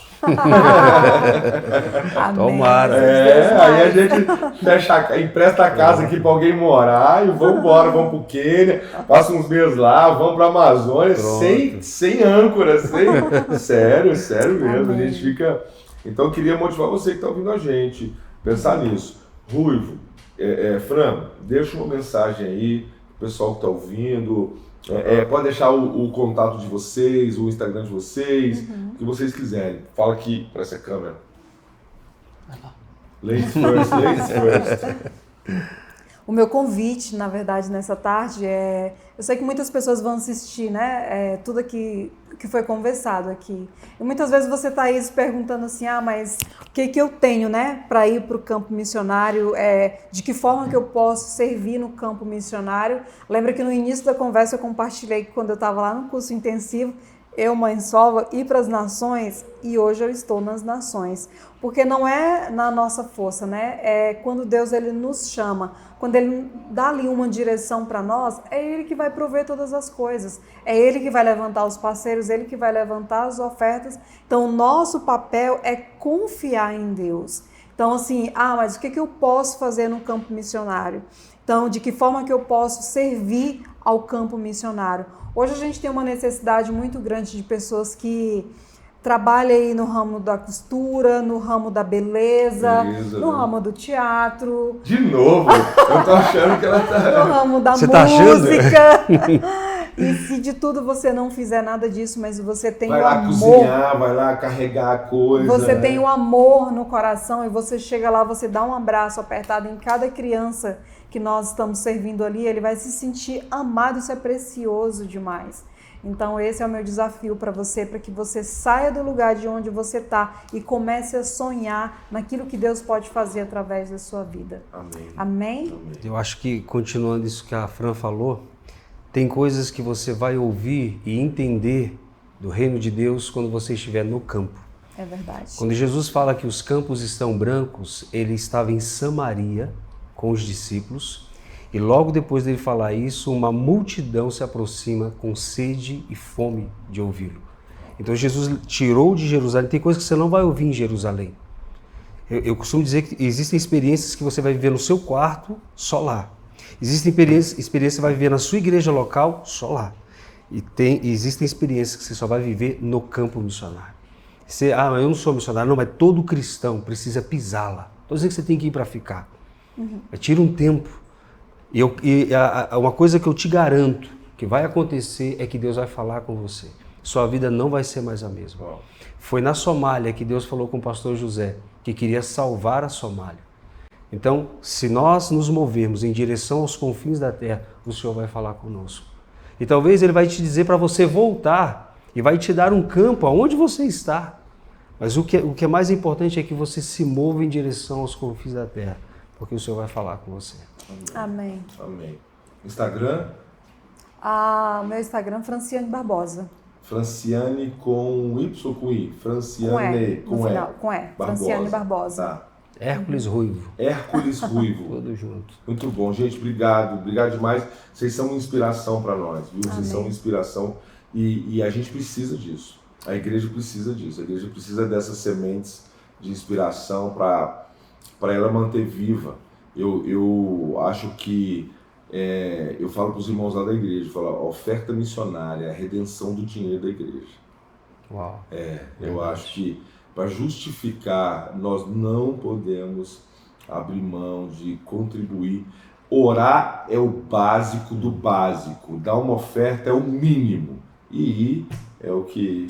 Tomara. Aí a gente empresta a casa aqui para alguém morar e vamos embora, vamos pro Quênia, passa uns meses lá, vamos para a Amazônia, sem âncora, sério mesmo. A gente fica. Então eu queria motivar você que está ouvindo a gente, pensar nisso. Ruivo, Fran, deixa uma mensagem aí, pro pessoal que está ouvindo. Pode deixar o contato de vocês, o Instagram de vocês, o que vocês quiserem. Fala aqui para essa câmera. Ladies first. o meu convite, na verdade, nessa tarde é... Eu sei que muitas pessoas vão assistir, né? Tudo que foi conversado aqui. E muitas vezes você está aí se perguntando assim, mas o que eu tenho, né? Para ir para o campo missionário? De que forma que eu posso servir no campo missionário? Lembra que no início da conversa eu compartilhei que quando eu estava lá no curso intensivo, eu, mãe sova, ir para as nações, e hoje eu estou nas nações. Porque não é na nossa força, né? É quando Deus ele nos chama, quando Ele dá ali uma direção para nós, é Ele que vai prover todas as coisas. É Ele que vai levantar os parceiros, Ele que vai levantar as ofertas. Então, o nosso papel é confiar em Deus. Então, assim, mas o que eu posso fazer no campo missionário? Então, de que forma que eu posso servir ao campo missionário? Hoje a gente tem uma necessidade muito grande de pessoas que trabalham aí no ramo da costura, no ramo da beleza, no ramo do teatro. De novo? Eu tô achando que ela tá... No ramo da música. Tá achando? E se de tudo você não fizer nada disso, mas você tem vai o lá amor... cozinhar, vai lá carregar a coisa. Você tem o amor no coração e você chega lá, você dá um abraço apertado em cada criança que nós estamos servindo ali, ele vai se sentir amado, isso é precioso demais. Então esse é o meu desafio para você, para que você saia do lugar de onde você está e comece a sonhar naquilo que Deus pode fazer através da sua vida. Amém. Amém? Eu acho que, continuando isso que a Fran falou, tem coisas que você vai ouvir e entender do reino de Deus quando você estiver no campo. É verdade. Quando Jesus fala que os campos estão brancos, ele estava em Samaria com os discípulos, e logo depois dele falar isso, uma multidão se aproxima com sede e fome de ouvi-lo. Então Jesus tirou de Jerusalém, tem coisas que você não vai ouvir em Jerusalém. Eu costumo dizer que existem experiências que você vai viver no seu quarto, só lá. Existem experiências que você vai viver na sua igreja local, só lá. E existem experiências que você só vai viver no campo missionário. Mas eu não sou missionário, não, mas todo cristão precisa pisar lá. Estou dizendo que você tem que ir para ficar. Tira um tempo. Uma coisa que eu te garanto que vai acontecer é que Deus vai falar com você. Sua vida não vai ser mais a mesma. Foi na Somália que Deus falou com o pastor José, que queria salvar a Somália. Então, se nós nos movermos em direção aos confins da terra, o Senhor vai falar conosco. E talvez Ele vai te dizer para você voltar e vai te dar um campo aonde você está. Mas o que é mais importante é que você se mova em direção aos confins da terra, porque o Senhor vai falar com você. Amém. Amém. Instagram? Meu Instagram, Franciane Barbosa. Franciane com Y ou com I? Franciane com E. Com E. Franciane Barbosa. Tá. Hércules Ruivo. Hércules Ruivo. Tudo junto. Muito bom, gente. Obrigado. Obrigado demais. Vocês são uma inspiração para nós, viu? Vocês são uma inspiração e a gente precisa disso. A igreja precisa disso. A igreja precisa dessas sementes de inspiração para ela manter viva. Eu acho que eu falo para os irmãos lá da igreja, eu falo, a oferta missionária é a redenção do dinheiro da igreja. Uau. Eu acho que para justificar, nós não podemos abrir mão de contribuir. Orar é o básico do básico, dar uma oferta é o mínimo, e ir é o que...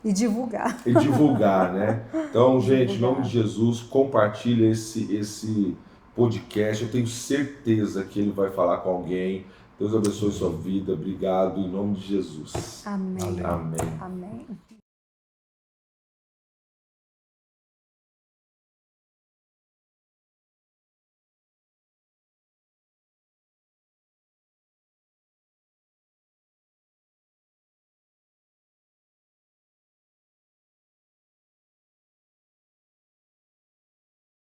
E divulgar. E divulgar, né? Então, gente, em nome de Jesus, compartilha esse podcast. Eu tenho certeza que ele vai falar com alguém. Deus abençoe sua vida. Obrigado, em nome de Jesus. Amém. Amém. Amém.